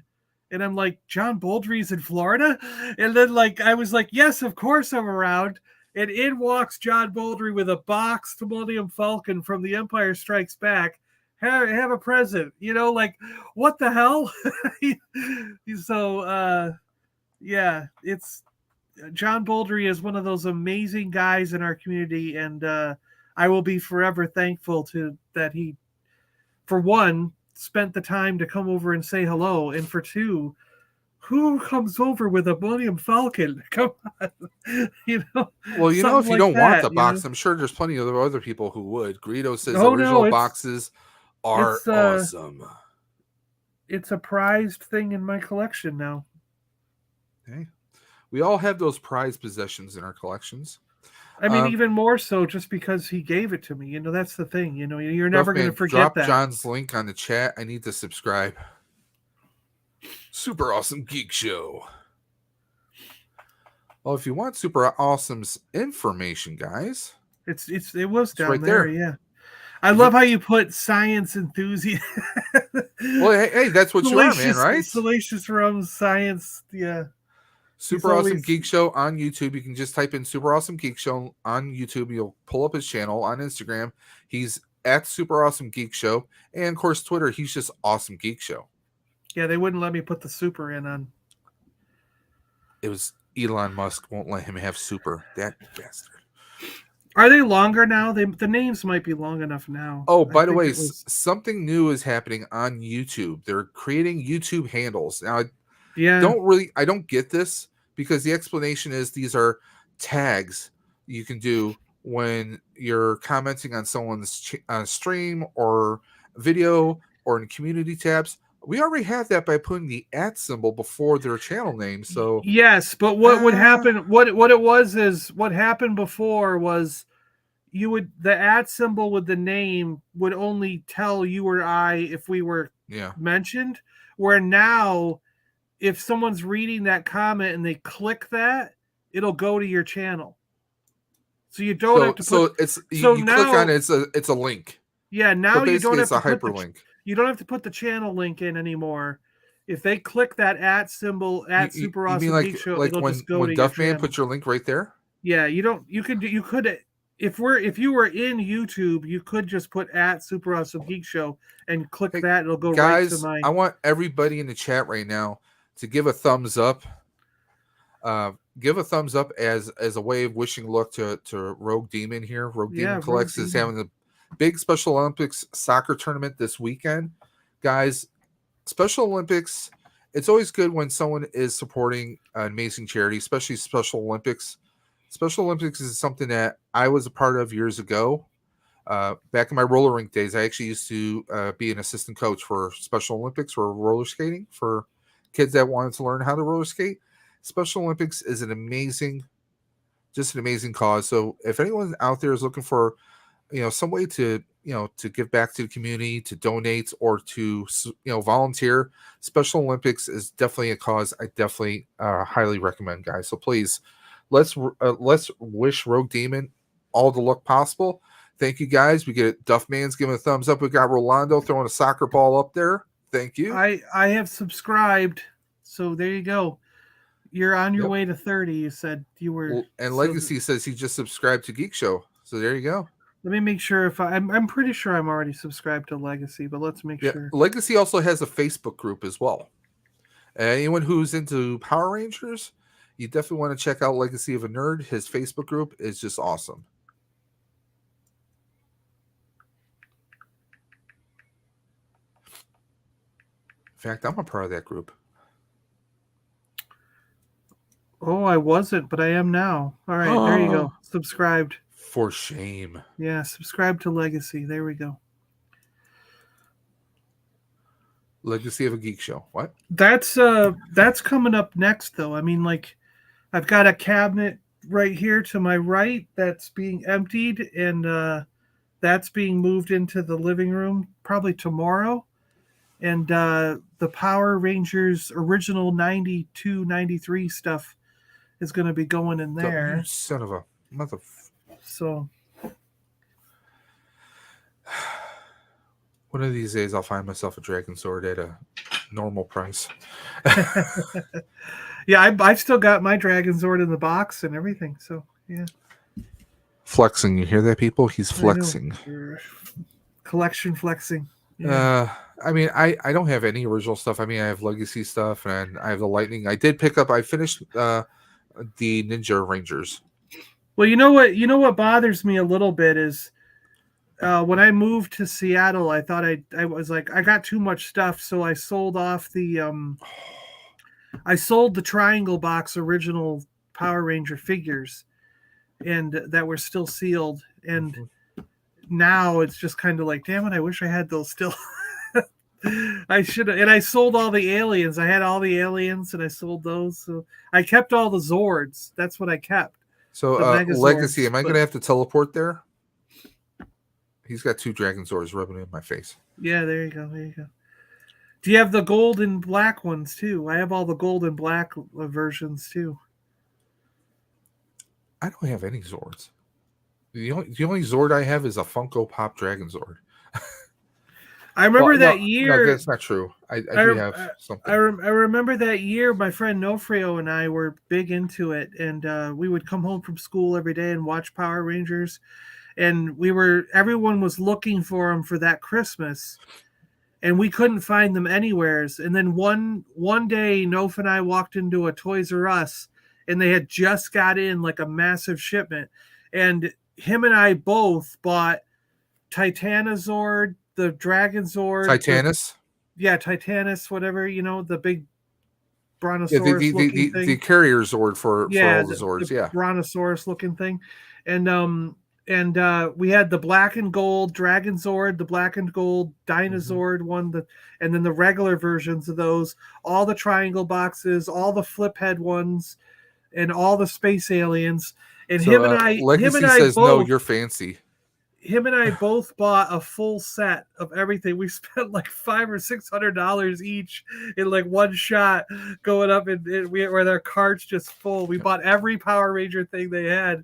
And I'm like, John Boldry's in Florida? And then like I was like, yes, of course I'm around. And in walks John Boldry with a boxed Millennium Falcon from The Empire Strikes Back. Have a present, like, what the hell? So, yeah, it's John Boldry is one of those amazing guys in our community, and I will be forever thankful that he, for one, spent the time to come over and say hello, and for two, who comes over with a Millennium Falcon? Come on, Well, if you like don't want that, the box, I'm sure there's plenty of other people who would. Greedo says Oh, original no, boxes are awesome. It's a prized thing in my collection now. Okay. We all have those prized possessions in our collections. I mean, even more so just because he gave it to me. That's the thing. You're never going to forget drop that. John's link on the chat. I need to subscribe. Super Awesome Geek Show. Well, if you want Super Awesome's information, guys, it was down right there. Yeah. I love how you put science enthusiast. Well, hey, that's what you are, man, right? Salacious Rum Science, yeah. Super Awesome Geek Show on YouTube. You can just type in Super Awesome Geek Show on YouTube. You'll pull up his channel on Instagram. He's at Super Awesome Geek Show. And, of course, Twitter, he's just Awesome Geek Show. Yeah, they wouldn't let me put the super in on. It was Elon Musk won't let him have super. That bastard. Are they longer now? The names might be long enough now. Oh, by the way, something new is happening on YouTube. They're creating YouTube handles. Now, I don't get this because the explanation is these are tags you can do when you're commenting on someone's stream or video or in community tabs. We already have that by putting the @ symbol before their channel name. So yes, but what would happen? What happened before was the @ symbol with the name would only tell you or I if we were mentioned. Where now, if someone's reading that comment and they click that, it'll go to your channel. So you don't have to put. You click on it. It's a link. Yeah, now you don't have to put hyperlink. You don't have to put the channel link in anymore. If they click that @ symbol @ Super Awesome Geek Show, it'll just go to your channel. Put your link right there. Yeah, you could if you were in YouTube, you could just put @ Super Awesome Geek Show and click that. It'll go right to mine. I want everybody in the chat right now to give a thumbs up. Give a thumbs up as a way of wishing luck to Rogue Demon here. Rogue Demon Collects is having the big Special Olympics soccer tournament this weekend. Guys, Special Olympics, it's always good when someone is supporting an amazing charity, especially Special Olympics. Special Olympics is something that I was a part of years ago. Back in my roller rink days, I actually used to be an assistant coach for Special Olympics for roller skating for kids that wanted to learn how to roller skate. Special Olympics is an amazing cause. So if anyone out there is looking for, some way to give back to the community, to donate, or to, volunteer, Special Olympics is definitely a cause I definitely highly recommend, guys. So please, let's wish Rogue Demon all the luck possible. Thank you, guys. We get it. Duffman's giving a thumbs up. We got Rolando throwing a soccer ball up there. Thank you. I have subscribed, so there you go. You're on your way to 30. You said you were. Well, and Legacy says he just subscribed to Geek Show. So there you go. Let me make sure if I'm pretty sure I'm already subscribed to Legacy, but let's make sure. Legacy also has a Facebook group as well. Anyone who's into Power Rangers, you definitely want to check out Legacy of a Nerd. His Facebook group is just awesome. In fact, I'm a part of that group. Oh, I wasn't, but I am now. All right, there you go. Subscribed. For shame. Yeah, subscribe to Legacy. There we go. Legacy of a Geek Show. What? That's coming up next, though. I mean, like, I've got a cabinet right here to my right that's being emptied, and that's being moved into the living room probably tomorrow. And the Power Rangers original 92, 93 stuff is going to be going in there. You son of a mother. So one of these days I'll find myself a dragon sword at a normal price. Yeah, I've still got my dragon sword in the box and everything. So yeah. Flexing, you hear that, people? He's flexing. Collection flexing. Yeah. I mean, I don't have any original stuff. I mean, I have Legacy stuff and I have the Lightning. I finished the Ninja Rangers. Well, you know what bothers me a little bit is when I moved to Seattle, I thought I was like, I got too much stuff, so I sold off the Triangle Box original Power Ranger figures, and that were still sealed. And now it's just kind of like, damn it, I wish I had those still. I should have, and I sold all the aliens. I had all the aliens, and I sold those. So I kept all the Zords. That's what I kept. So Legacy, am I going to have to teleport there? He's got 2 Dragon Zords rubbing in my face. Yeah, there you go. There you go. Do you have the gold and black ones too? I have all the gold and black versions too. I don't have any Zords. The only Zord I have is a Funko Pop Dragon Zord. I remember that year. No, that's not true. I do have something. I remember that year. My friend Nofrio and I were big into it, and we would come home from school every day and watch Power Rangers. And everyone was looking for them for that Christmas, and we couldn't find them anywheres. And then one day, Nof and I walked into a Toys R Us, and they had just got in like a massive shipment, and him and I both bought Titanozord, the Dragon Zord. Titanus? Titanus, whatever, the big brontosaurus looking thing. The carrier Zord for all the Zords, the brontosaurus looking thing. And we had the black and gold Dragon Zord, the black and gold Dinozord one, and then the regular versions of those, all the triangle boxes, all the flip head ones, and all the space aliens. And so, Legacy says, no, you're fancy. Him and I both bought a full set of everything. We spent like $500 or $600 each in like one shot going up, and where their carts just full. We bought every Power Ranger thing they had,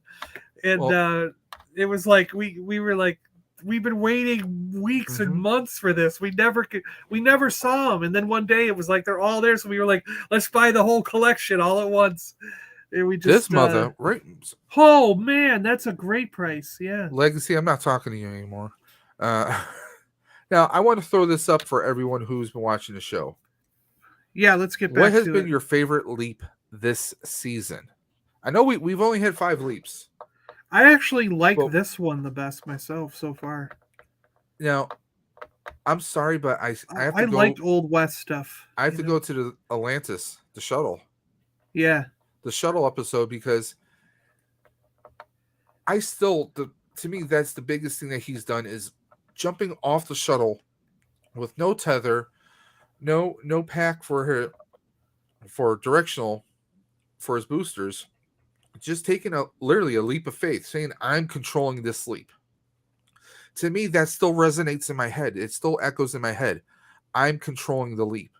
and it was like we were like, we've been waiting weeks and months for this. We never saw them, and then one day it was like they're all there, so we were like, let's buy the whole collection all at once. And we just right? Oh man, that's a great price. Yeah. Legacy, I'm not talking to you anymore. Now I want to throw this up for everyone who's been watching the show. Yeah, let's get back to it. What has been your favorite leap this season? I know we've only had 5 leaps. I actually like this one the best myself so far. Now, I'm sorry, but I have to I liked Old West stuff. I have to go to the Atlantis, the shuttle. Yeah. The shuttle episode, because to me, that's the biggest thing that he's done is jumping off the shuttle with no tether, no pack for directional for his boosters, just taking literally a leap of faith, saying, I'm controlling this leap. To me, that still resonates in my head. It still echoes in my head. I'm controlling the leap.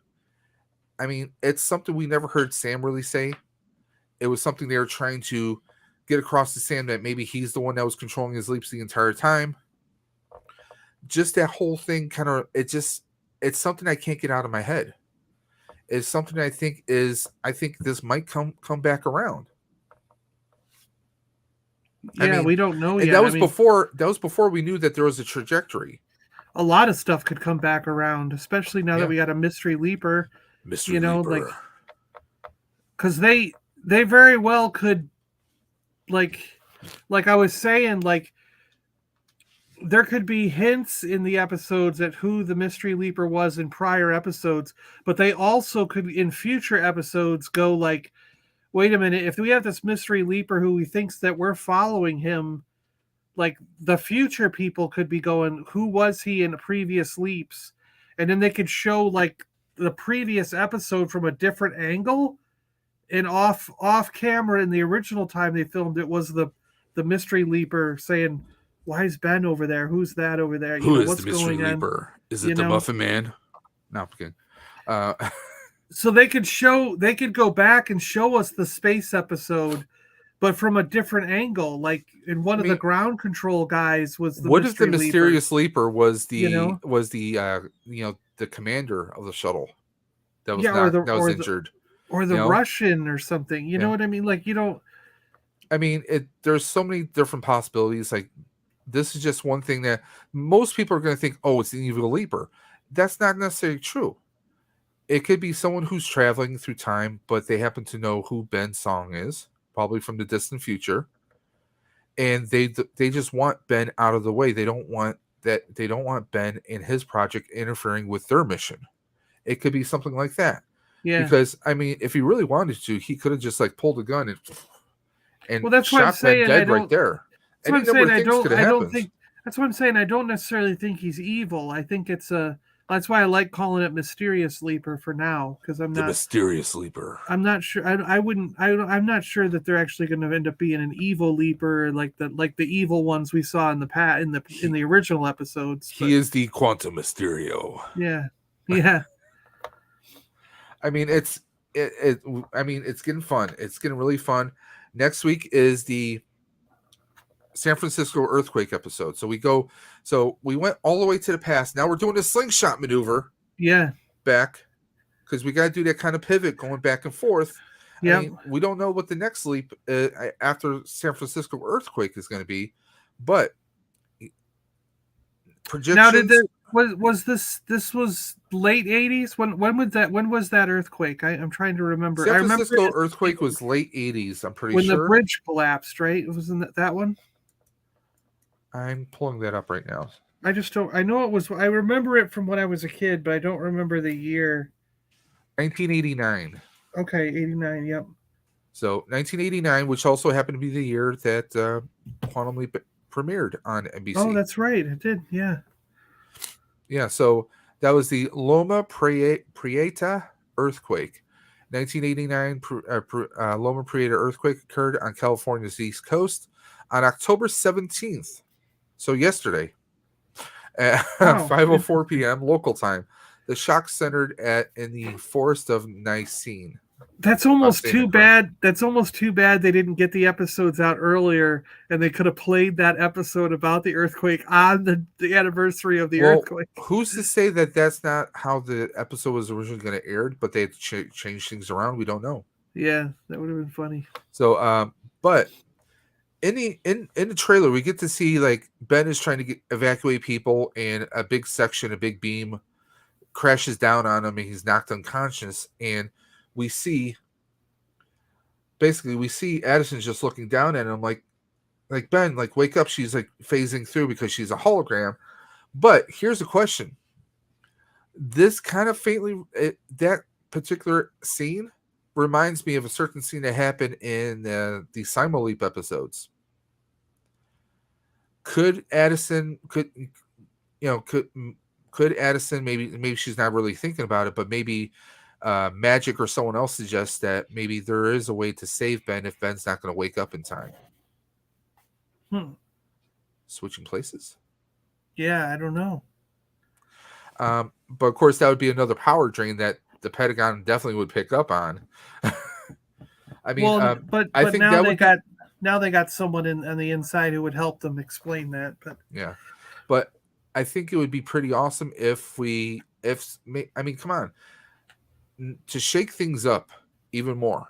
I mean, it's something we never heard Sam really say. It was something they were trying to get across to Sam, that maybe he's the one that was controlling his leaps the entire time. Just that whole thing it's something I can't get out of my head. It's something I think this might come back around. Yeah, we don't know yet. That was before we knew that there was a trajectory. A lot of stuff could come back around, especially now that we got a mystery leaper. Because they very well could, like I was saying, like there could be hints in the episodes at who the mystery leaper was in prior episodes, but they also could in future episodes go like, wait a minute, if we have this mystery leaper who he thinks that we're following him, like the future people could be going, who was he in the previous leaps? And then they could show like the previous episode from a different angle. And off camera in the original time they filmed it was the mystery leaper saying, why is Ben over there? Who's that over there? Who is the mystery leaper? Is it the Muffin Man? No, I'm kidding. So they could go back and show us the space episode, but from a different angle. Like in one of the ground control guys was the what if the mysterious leaper was the commander of the shuttle that was injured. Or the Russian or something. You know what I mean? Like, there's so many different possibilities. Like, this is just one thing that most people are going to think, oh, it's the evil leaper. That's not necessarily true. It could be someone who's traveling through time, but they happen to know who Ben Song is, probably from the distant future. And they just want Ben out of the way. They don't want Ben and his project interfering with their mission. It could be something like that. Yeah. Because if he really wanted to, he could have just like pulled a gun and that's shot Ben dead right there. That's what I'm saying. That's what I'm saying. I don't necessarily think he's evil. I think it's a. That's why I like calling it Mysterious Leaper for now, because the Mysterious Leaper. I'm not sure. I wouldn't. I'm not sure that they're actually going to end up being an evil leaper like the evil ones we saw in the original episodes. He is the Quantum Mysterio. Yeah, yeah. I mean, it's getting fun. It's getting really fun. Next week is the San Francisco earthquake episode. So we went all the way to the past. Now we're doing a slingshot maneuver. Yeah. Back, because we got to do that kind of pivot going back and forth. Yeah. I mean, we don't know what the next leap after San Francisco earthquake is going to be, but projections. Now, was this late 80s? When was that earthquake? I'm trying to remember. San Francisco earthquake was late 80s. I'm pretty sure when the bridge collapsed. Right? Wasn't that one? I'm pulling that up right now. I just don't. I know it was. I remember it from when I was a kid, but I don't remember the year. 1989. Okay, 89. Yep. So 1989, which also happened to be the year that Quantum Leap premiered on NBC. Oh, that's right. It did. Yeah. Yeah. So that was the Loma Prieta earthquake. 1989 Loma Prieta earthquake occurred on California's east coast on October 17th. So yesterday. At 5:04 p.m. local time. The shock centered in the forest of Nicene. That's almost too bad. That's almost too bad they didn't get the episodes out earlier, and they could have played that episode about the earthquake on the anniversary of the earthquake. Who's to say that that's not how the episode was originally going to air, but they had to change things around? We don't know. Yeah, that would have been funny. So, but in the trailer, we get to see like Ben is trying to evacuate people, and a big beam crashes down on him, and he's knocked unconscious. And we see Addison just looking down at him like Ben, like wake up. She's like phasing through because she's a hologram. But here's a question: this kind of that particular scene reminds me of a certain scene that happened in the Simul-Leap episodes. Could Addison maybe she's not really thinking about it, but maybe Magic or someone else suggests that maybe there is a way to save Ben if Ben's not going to wake up in time. Switching places? Yeah, I don't know. But of course, that would be another power drain that the Pentagon definitely would pick up on. I mean, well, but I think now they got someone on the inside who would help them explain that. But yeah, but I think it would be pretty awesome come on, to shake things up even more.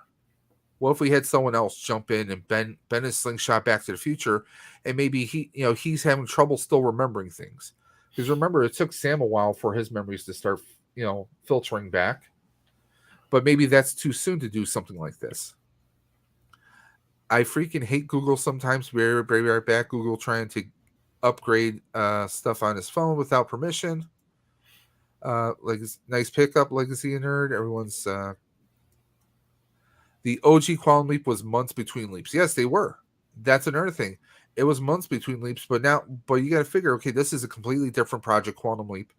What if we had someone else jump in and Ben is slingshot Back to the Future, and maybe he's having trouble still remembering things. Because remember, it took Sam a while for his memories to start, filtering back. But maybe that's too soon to do something like this. I freaking hate Google sometimes. We're right back. Google trying to upgrade stuff on his phone without permission. Nice pickup, Legacy Nerd. Everyone's the OG Quantum Leap was months between leaps. Yes, they were. That's another thing. It was months between leaps, but you got to figure, okay, this is a completely different project, Quantum Leap.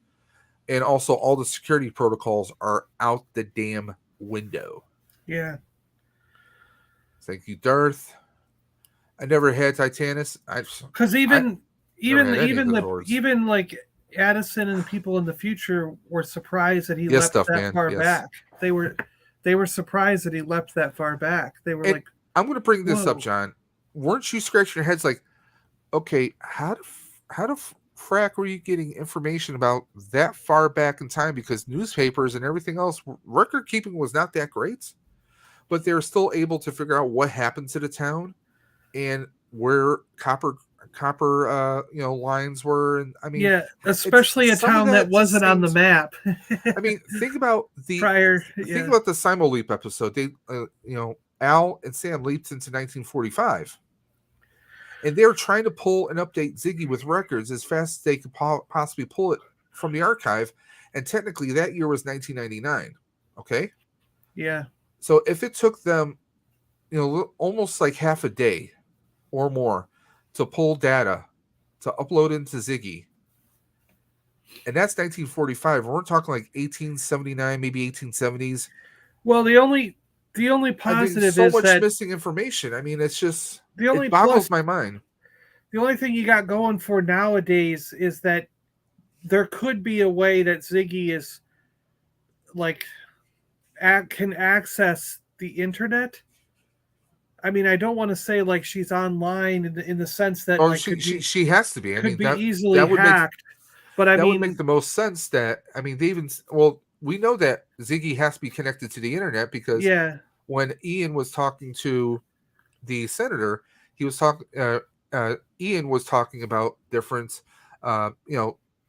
And also all the security protocols are out the damn window. Yeah. Thank you, Darth. I never had Titanus. Because even like Addison and the people in the future were surprised that he leapt that far back. They were surprised that he leapt that far back. They were like, I'm going to bring this up, John. Weren't you scratching your heads like, okay, how the frack were you getting information about that far back in time? Because newspapers and everything else, record keeping was not that great, but they were still able to figure out what happened to the town and where copper lines were. And I mean, yeah, especially a town that wasn't on the map. I mean, think about the think about the Simul-Leap episode. They Al and Sam leaped into 1945, and they were trying to pull and update Ziggy with records as fast as they could possibly pull it from the archive. And technically, that year was 1999. Okay. Yeah. So if it took them, almost like half a day or more to pull data to upload into Ziggy. And that's 1945. We're talking like 1879, maybe 1870s. Well, the only positive so is much that missing information. I mean, it's just the only it boggles my mind. The only thing you got going for nowadays is that there could be a way that Ziggy is like can access the internet. I mean, I don't want to say like she's online in the sense that like she has to be. I mean, that easily that would hacked. But that would make the most sense. That I mean, they even we know that Ziggy has to be connected to the internet because when Ian was talking to the senator, he was talking. Ian was talking about different,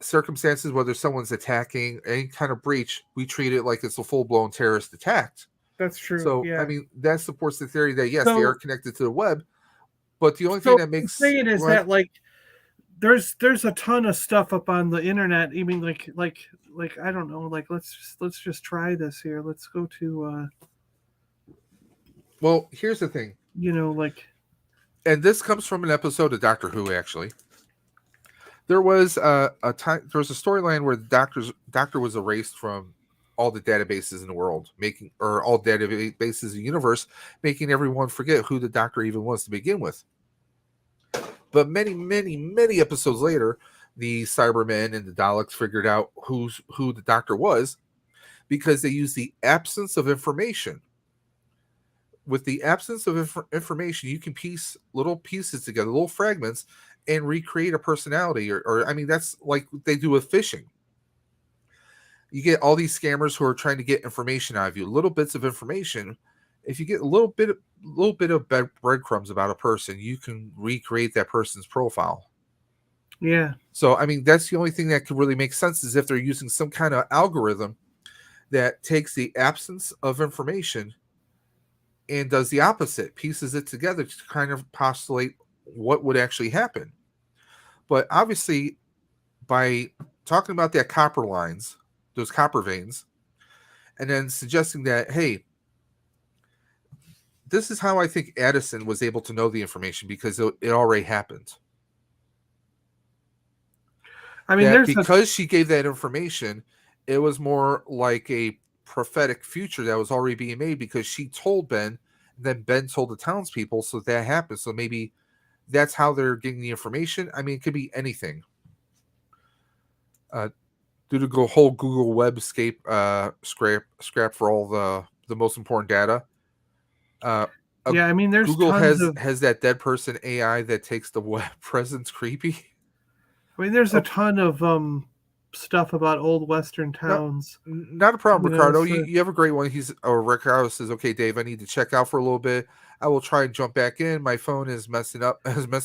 circumstances, whether someone's attacking any kind of breach, we treat it like it's a full-blown terrorist attack. That's true. So, yeah. I mean, that supports the theory that, yes, they are connected to the web, but the only thing that makes... say it is that, like, there's a ton of stuff up on the internet. I mean, like I don't know, like, let's just try this here. Let's go to... Well, here's the thing. Like... And this comes from an episode of Doctor Who, actually. There was a storyline where the doctor was erased from all the databases in the world, all databases in the universe, making everyone forget who the Doctor even was to begin with. But many, many, many episodes later, the Cybermen and the Daleks figured out who the Doctor was because they used the absence of information. With the absence of information, you can piece little pieces together, little fragments, and recreate a personality. Or I mean, that's like they do with phishing. You get all these scammers who are trying to get information out of you, little bits of information. If you get a little bit of breadcrumbs about a person, you can recreate that person's profile. Yeah. So, I mean, that's the only thing that could really make sense is if they're using some kind of algorithm that takes the absence of information and does the opposite, pieces it together to kind of postulate what would actually happen. But obviously, by talking about that copper lines, those copper veins, and then suggesting that, hey, this is how I think Addison was able to know the information because it already happened. I mean, because she gave that information, it was more like a prophetic future that was already being made because she told Ben, and then Ben told the townspeople, so that happened. So maybe that's how they're getting the information. I mean, it could be anything. Do the whole Google Webscape scrap for all the most important data. I mean, there's Google has that dead person AI that takes the web presence creepy. I mean, there's a ton of stuff about old Western towns. Not a problem, Ricardo. You have a great one. Ricardo says, "Okay, Dave, I need to check out for a little bit. I will try and jump back in. My phone is messing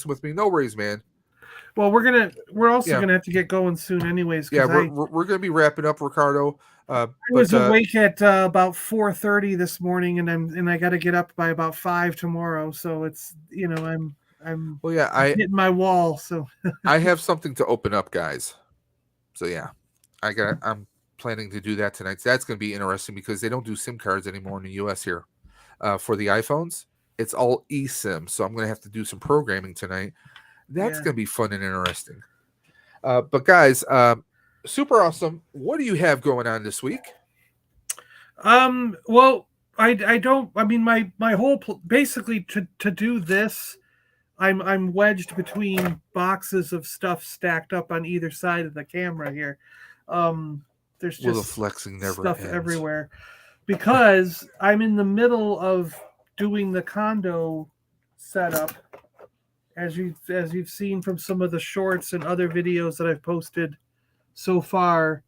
with me. No worries, man." Well, we're also gonna have to get going soon, anyways. Yeah, we're gonna be wrapping up, Ricardo. I was awake at about 4:30 this morning, and I got to get up by about 5 tomorrow. So it's I'm hitting my wall. So I have something to open up, guys. So yeah, I'm planning to do that tonight. So that's going to be interesting because they don't do SIM cards anymore in the US here. For the iPhones, it's all eSIM. So I'm going to have to do some programming tonight. That's going to be fun and interesting. But guys, super awesome. What do you have going on this week? Well, I don't. I mean, my whole basically to do this, I'm wedged between boxes of stuff stacked up on either side of the camera here. There's just the flexing never stuff ends. everywhere because I'm in the middle of doing the condo setup, as you've seen from some of the shorts and other videos that I've posted so far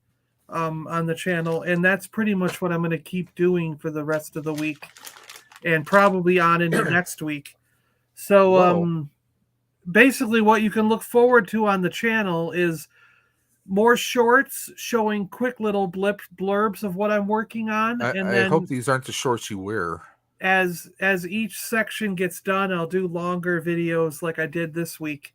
on the channel, and that's pretty much what I'm going to keep doing for the rest of the week and probably on into next week. So basically what you can look forward to on the channel is more shorts showing quick little blurbs of what I'm working on. I hope these aren't the shorts you wear. As each section gets done, I'll do longer videos like I did this week.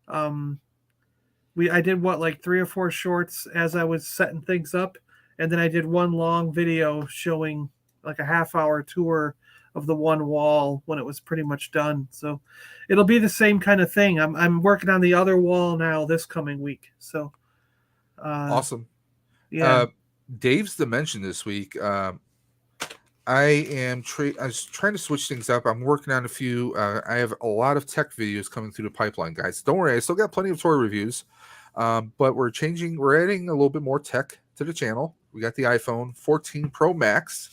I did like 3 or 4 shorts as I was setting things up, and then I did one long video showing like a half-hour tour of the one wall when it was pretty much done. So it'll be the same kind of thing. I'm working on the other wall now this coming week. So awesome. Yeah. Dave's Dimension this week. I was trying to switch things up. I'm working on a few. I have a lot of tech videos coming through the pipeline, guys. Don't worry, I still got plenty of toy reviews. But we're adding a little bit more tech to the channel. We got the iPhone 14 Pro Max.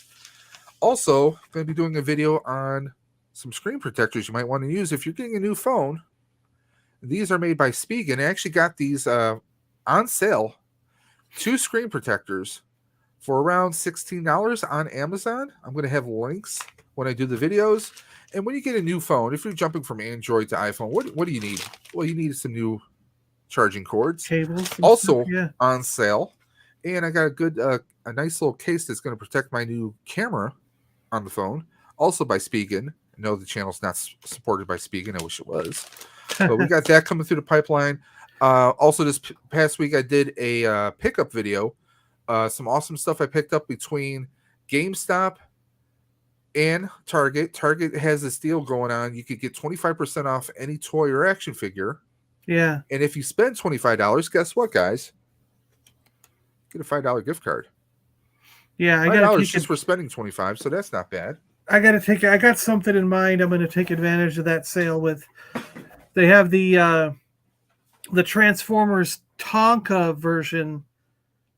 Also, going to be doing a video on some screen protectors you might want to use if you're getting a new phone. These are made by Spigen. I actually got these on sale. 2 screen protectors for around $16 on Amazon. I'm going to have links when I do the videos. And when you get a new phone, if you're jumping from Android to iPhone, what do you need? Well, you need some new charging cords. Cables. Also on sale. And I got a nice little case that's going to protect my new camera on the phone. Also by Spigen. No, the channel's not supported by Spigen. I wish it was. But we got that coming through the pipeline. Also, this past week, I did a pickup video. Some awesome stuff I picked up between GameStop and Target. Target has this deal going on. You could get 25% off any toy or action figure. Yeah. And if you spend $25, guess what, guys? Get a $5 gift card. Yeah, I got $5 just for spending $25, so that's not bad. I got something in mind. I'm going to take advantage of that sale with. They have the Transformers Tonka version.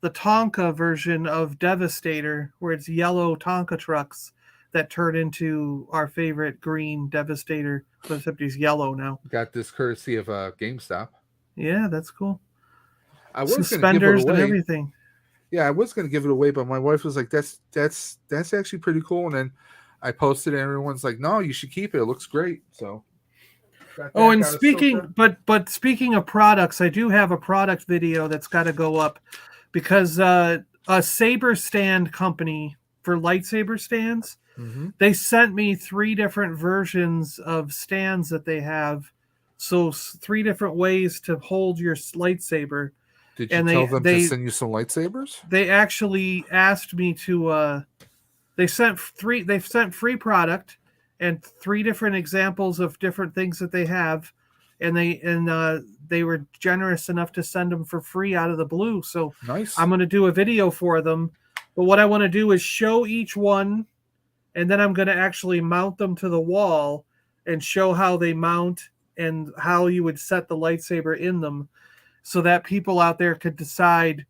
The Tonka version of Devastator, where it's yellow Tonka trucks that turn into our favorite green Devastator, except he's yellow now. Got this courtesy of GameStop. Yeah, that's cool. I was suspenders and everything. Yeah, I was going to give it away, but my wife was like, "That's actually pretty cool." And then I posted it, and everyone's like, "No, you should keep it. It looks great." So. Oh, and speaking of products, I do have a product video that's got to go up. Because a saber stand company for lightsaber stands, they sent me 3 different versions of stands that they have. So 3 different ways to hold your lightsaber. Did you tell them to send you some lightsabers? They actually asked me to. They've sent free product and 3 different examples of different things that they have, and they were generous enough to send them for free out of the blue. So nice. I'm going to do a video for them. But what I want to do is show each one, and then I'm going to actually mount them to the wall and show how they mount and how you would set the lightsaber in them so that people out there could decide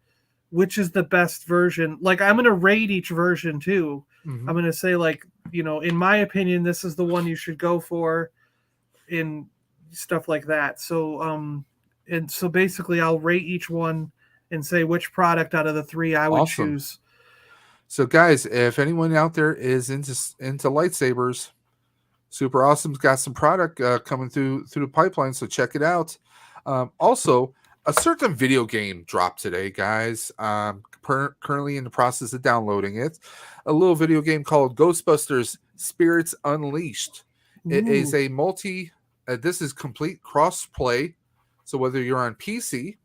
which is the best version. Like, I'm going to rate each version too. I'm going to say, like, in my opinion, this is the one you should go for in stuff like that. So and so basically I'll rate each one and say which product out of the 3 I would choose. So guys, if anyone out there is into lightsabers, Super Awesome's got some product coming through the pipeline, so check it out. Also, a certain video game dropped today, guys. Currently in the process of downloading it. A little video game called Ghostbusters Spirits Unleashed. It is a this is complete cross-play. So whether you're on PC,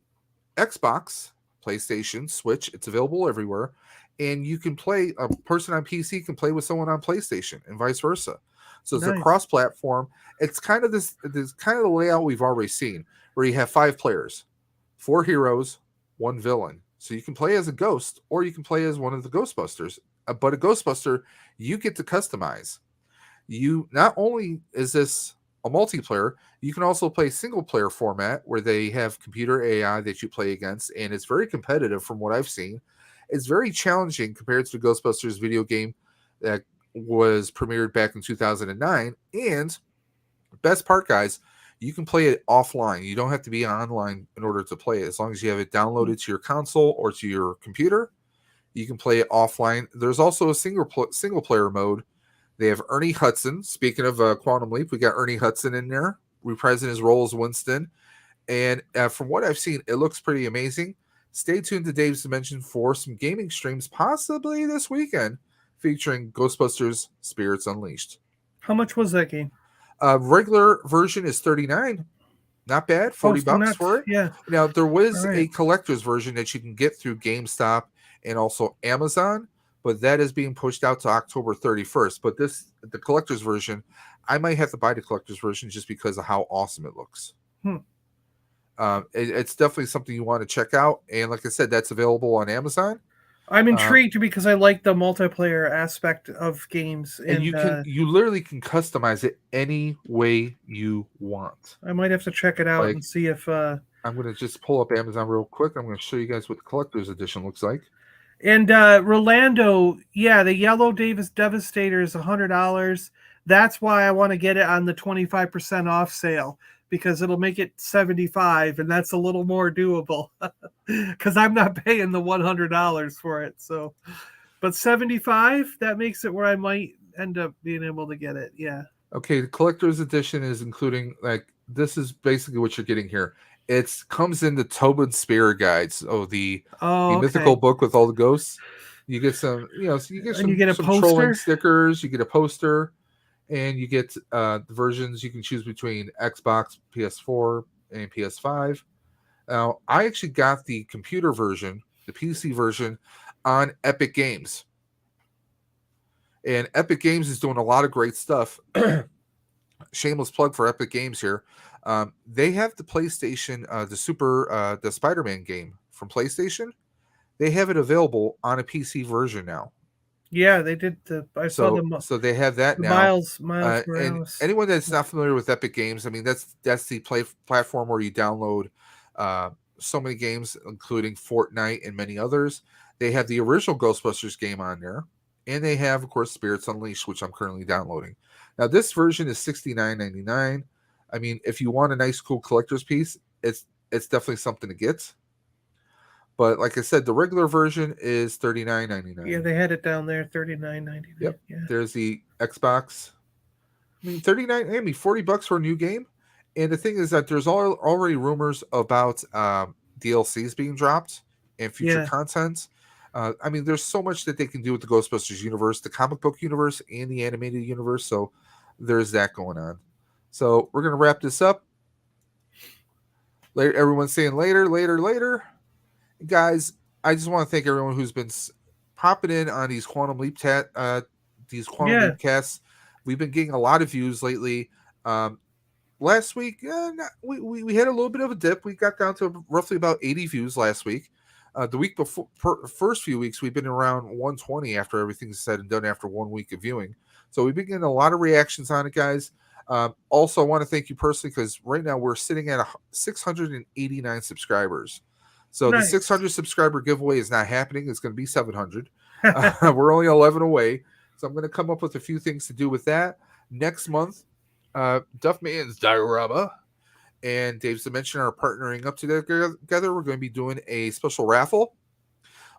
Xbox, PlayStation, Switch, it's available everywhere. And you can play, a person on PC can play with someone on PlayStation and vice versa. So it's a cross-platform. It's kind of this kind of the layout we've already seen, where you have 5 players, 4 heroes, 1 villain. So you can play as a ghost, or you can play as one of the Ghostbusters. But a Ghostbuster, you get to customize. You not only is this a multiplayer, you can also play single player format where they have computer AI that you play against, and it's very competitive from what I've seen. It's very challenging compared to the Ghostbusters video game that was premiered back in 2009. And best part, guys, you can play it offline. You don't have to be online in order to play it. As long as you have it downloaded to your console or to your computer, you can play it offline. There's also a single player mode. They have Ernie Hudson. Speaking of Quantum Leap, we got Ernie Hudson in there, reprising his role as Winston. And from what I've seen, it looks pretty amazing. Stay tuned to Dave's Dimension for some gaming streams, possibly this weekend, featuring Ghostbusters Spirits Unleashed. How much was that game? Regular version is $39. Not bad. $40 for it. Yeah. Now, there was a collector's version that you can get through GameStop and also Amazon but that is being pushed out to October 31st. But the collector's version, I might have to buy the collector's version just because of how awesome it looks. It's definitely something you want to check out. And like I said, that's available on Amazon. I'm intrigued because I like the multiplayer aspect of games, and you literally can customize it any way you want. I might have to check it out and see if I'm going to just pull up Amazon real quick. I'm going to show you guys what the collector's edition looks like. And Rolando, the yellow Davis Devastator is $100. That's why I want to get it on the 25% off sale, because it'll make it $75, and that's a little more doable because I'm not paying the $100 for it. So, but $75, that makes it where I might end up being able to get it. Yeah. Okay, the collector's edition is including, like, this is basically what you're getting here. It comes in the Tobin Spirit Guides, the mythical book with all the ghosts. You get some, so you get some trolling stickers. You get a poster. And you get the versions you can choose between Xbox, PS4, and PS5. Now, I actually got the computer version, the PC version, on Epic Games. And Epic Games is doing a lot of great stuff. Shameless plug for Epic Games here. They have the PlayStation, the Spider-Man game from PlayStation. They have it available on a PC version now. Yeah, they did. So they have that now. Miles Morales. And anyone that's not familiar with Epic Games, I mean, that's the platform where you download so many games, including Fortnite and many others. They have the original Ghostbusters game on there, and they have, of course, Spirits Unleashed, which I'm currently downloading. Now, this version is $69.99. I mean, if you want a nice, cool collector's piece, it's definitely something to get. But like I said, the regular version is $39.99. Yeah, they had it down there, $39.99. Yep. Yeah. There's the Xbox. I mean, $40 for a new game. And the thing is that there's already rumors about DLCs being dropped and future content. I mean, there's so much that they can do with the Ghostbusters universe, the comic book universe, and the animated universe. So there's that going on. So we're going to wrap this up. Later, everyone's saying later. Guys, I just want to thank everyone who's been popping in on these Quantum LeapCasts. We've been getting a lot of views lately. Last week, we had a little bit of a dip. We got down to roughly about 80 views last week. The week before, first few weeks, we've been around 120 after everything's said and done after 1 week of viewing. So we've been getting a lot of reactions on it, guys. Also, I want to thank you personally because right now we're sitting at 689 subscribers. So the 600 subscriber giveaway is not happening. It's going to be 700. We're only 11 away. So I'm going to come up with a few things to do with that. Next month, Duffman's Diorama and Dave's Dimension are partnering up together. We're going to be doing a special raffle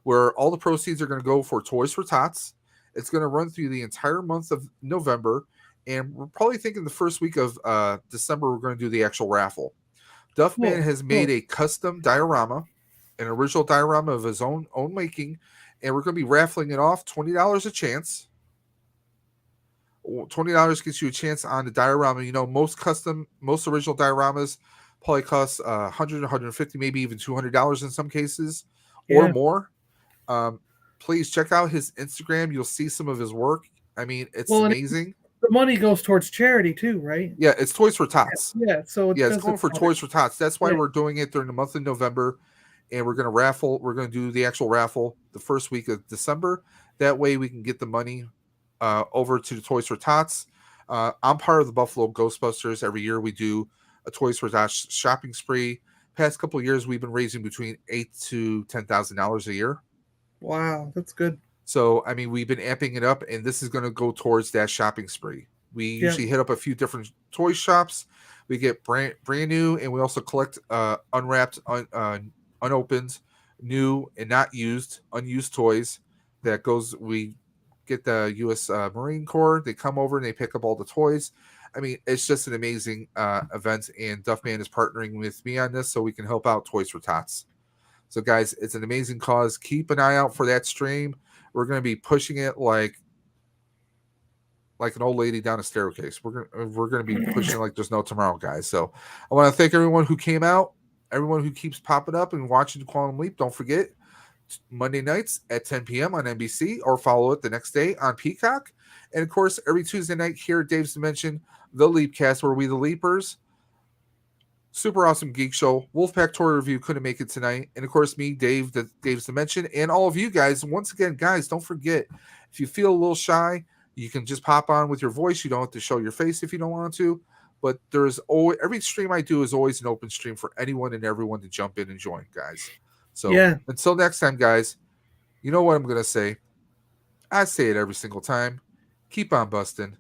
where all the proceeds are going to go for Toys for Tots. It's going to run through the entire month of November. And we're probably thinking the first week of December, we're going to do the actual raffle. Duffman has made a custom diorama, an original diorama of his own making, and we're going to be raffling it off. $20 a chance. $20 gets you a chance on the diorama. Most original dioramas probably cost $100, $150, maybe even $200 in some cases or more. Please check out his Instagram. You'll see some of his work. I mean, it's amazing. The money goes towards charity too, right? Yeah, it's Toys for Tots. Yeah, so it's going for Toys for Tots. That's why we're doing it during the month of November, and we're going to raffle. We're going to do the actual raffle the first week of December. That way, we can get the money over to the Toys for Tots. I'm part of the Buffalo Ghostbusters. Every year, we do a Toys for Tots shopping spree. Past couple of years, we've been raising between $8,000 to $10,000 a year. Wow, that's good. So, I mean, we've been amping it up, and this is going to go towards that shopping spree. We usually hit up a few different toy shops. We get brand new, and we also collect unwrapped, unopened, new and not used, unused toys. We get the U.S. Marine Corps. They come over and they pick up all the toys. I mean, it's just an amazing event, and Duffman is partnering with me on this so we can help out Toys for Tots. So, guys, it's an amazing cause. Keep an eye out for that stream. We're going to be pushing it like an old lady down a staircase. We're going to be pushing it like there's no tomorrow, guys. So I want to thank everyone who came out, everyone who keeps popping up and watching the Quantum Leap. Don't forget Monday nights at 10 p.m. on NBC, or follow it the next day on Peacock. And of course, every Tuesday night here at Dave's Dimension, the LEAPCAST, where we the Leapers. Super awesome geek show. Wolfpack Toy Review couldn't make it tonight. And of course, me, Dave, Dave's Dimension, and all of you guys. And once again, guys, don't forget, if you feel a little shy, you can just pop on with your voice. You don't have to show your face if you don't want to. But there's always, every stream I do is always an open stream for anyone and everyone to jump in and join, guys. So until next time, guys, you know what I'm going to say. I say it every single time. Keep on busting.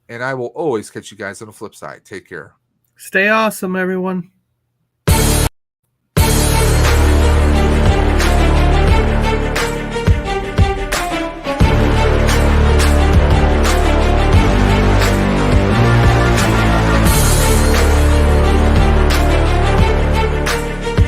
And I will always catch you guys on the flip side. Take care. Stay awesome, everyone.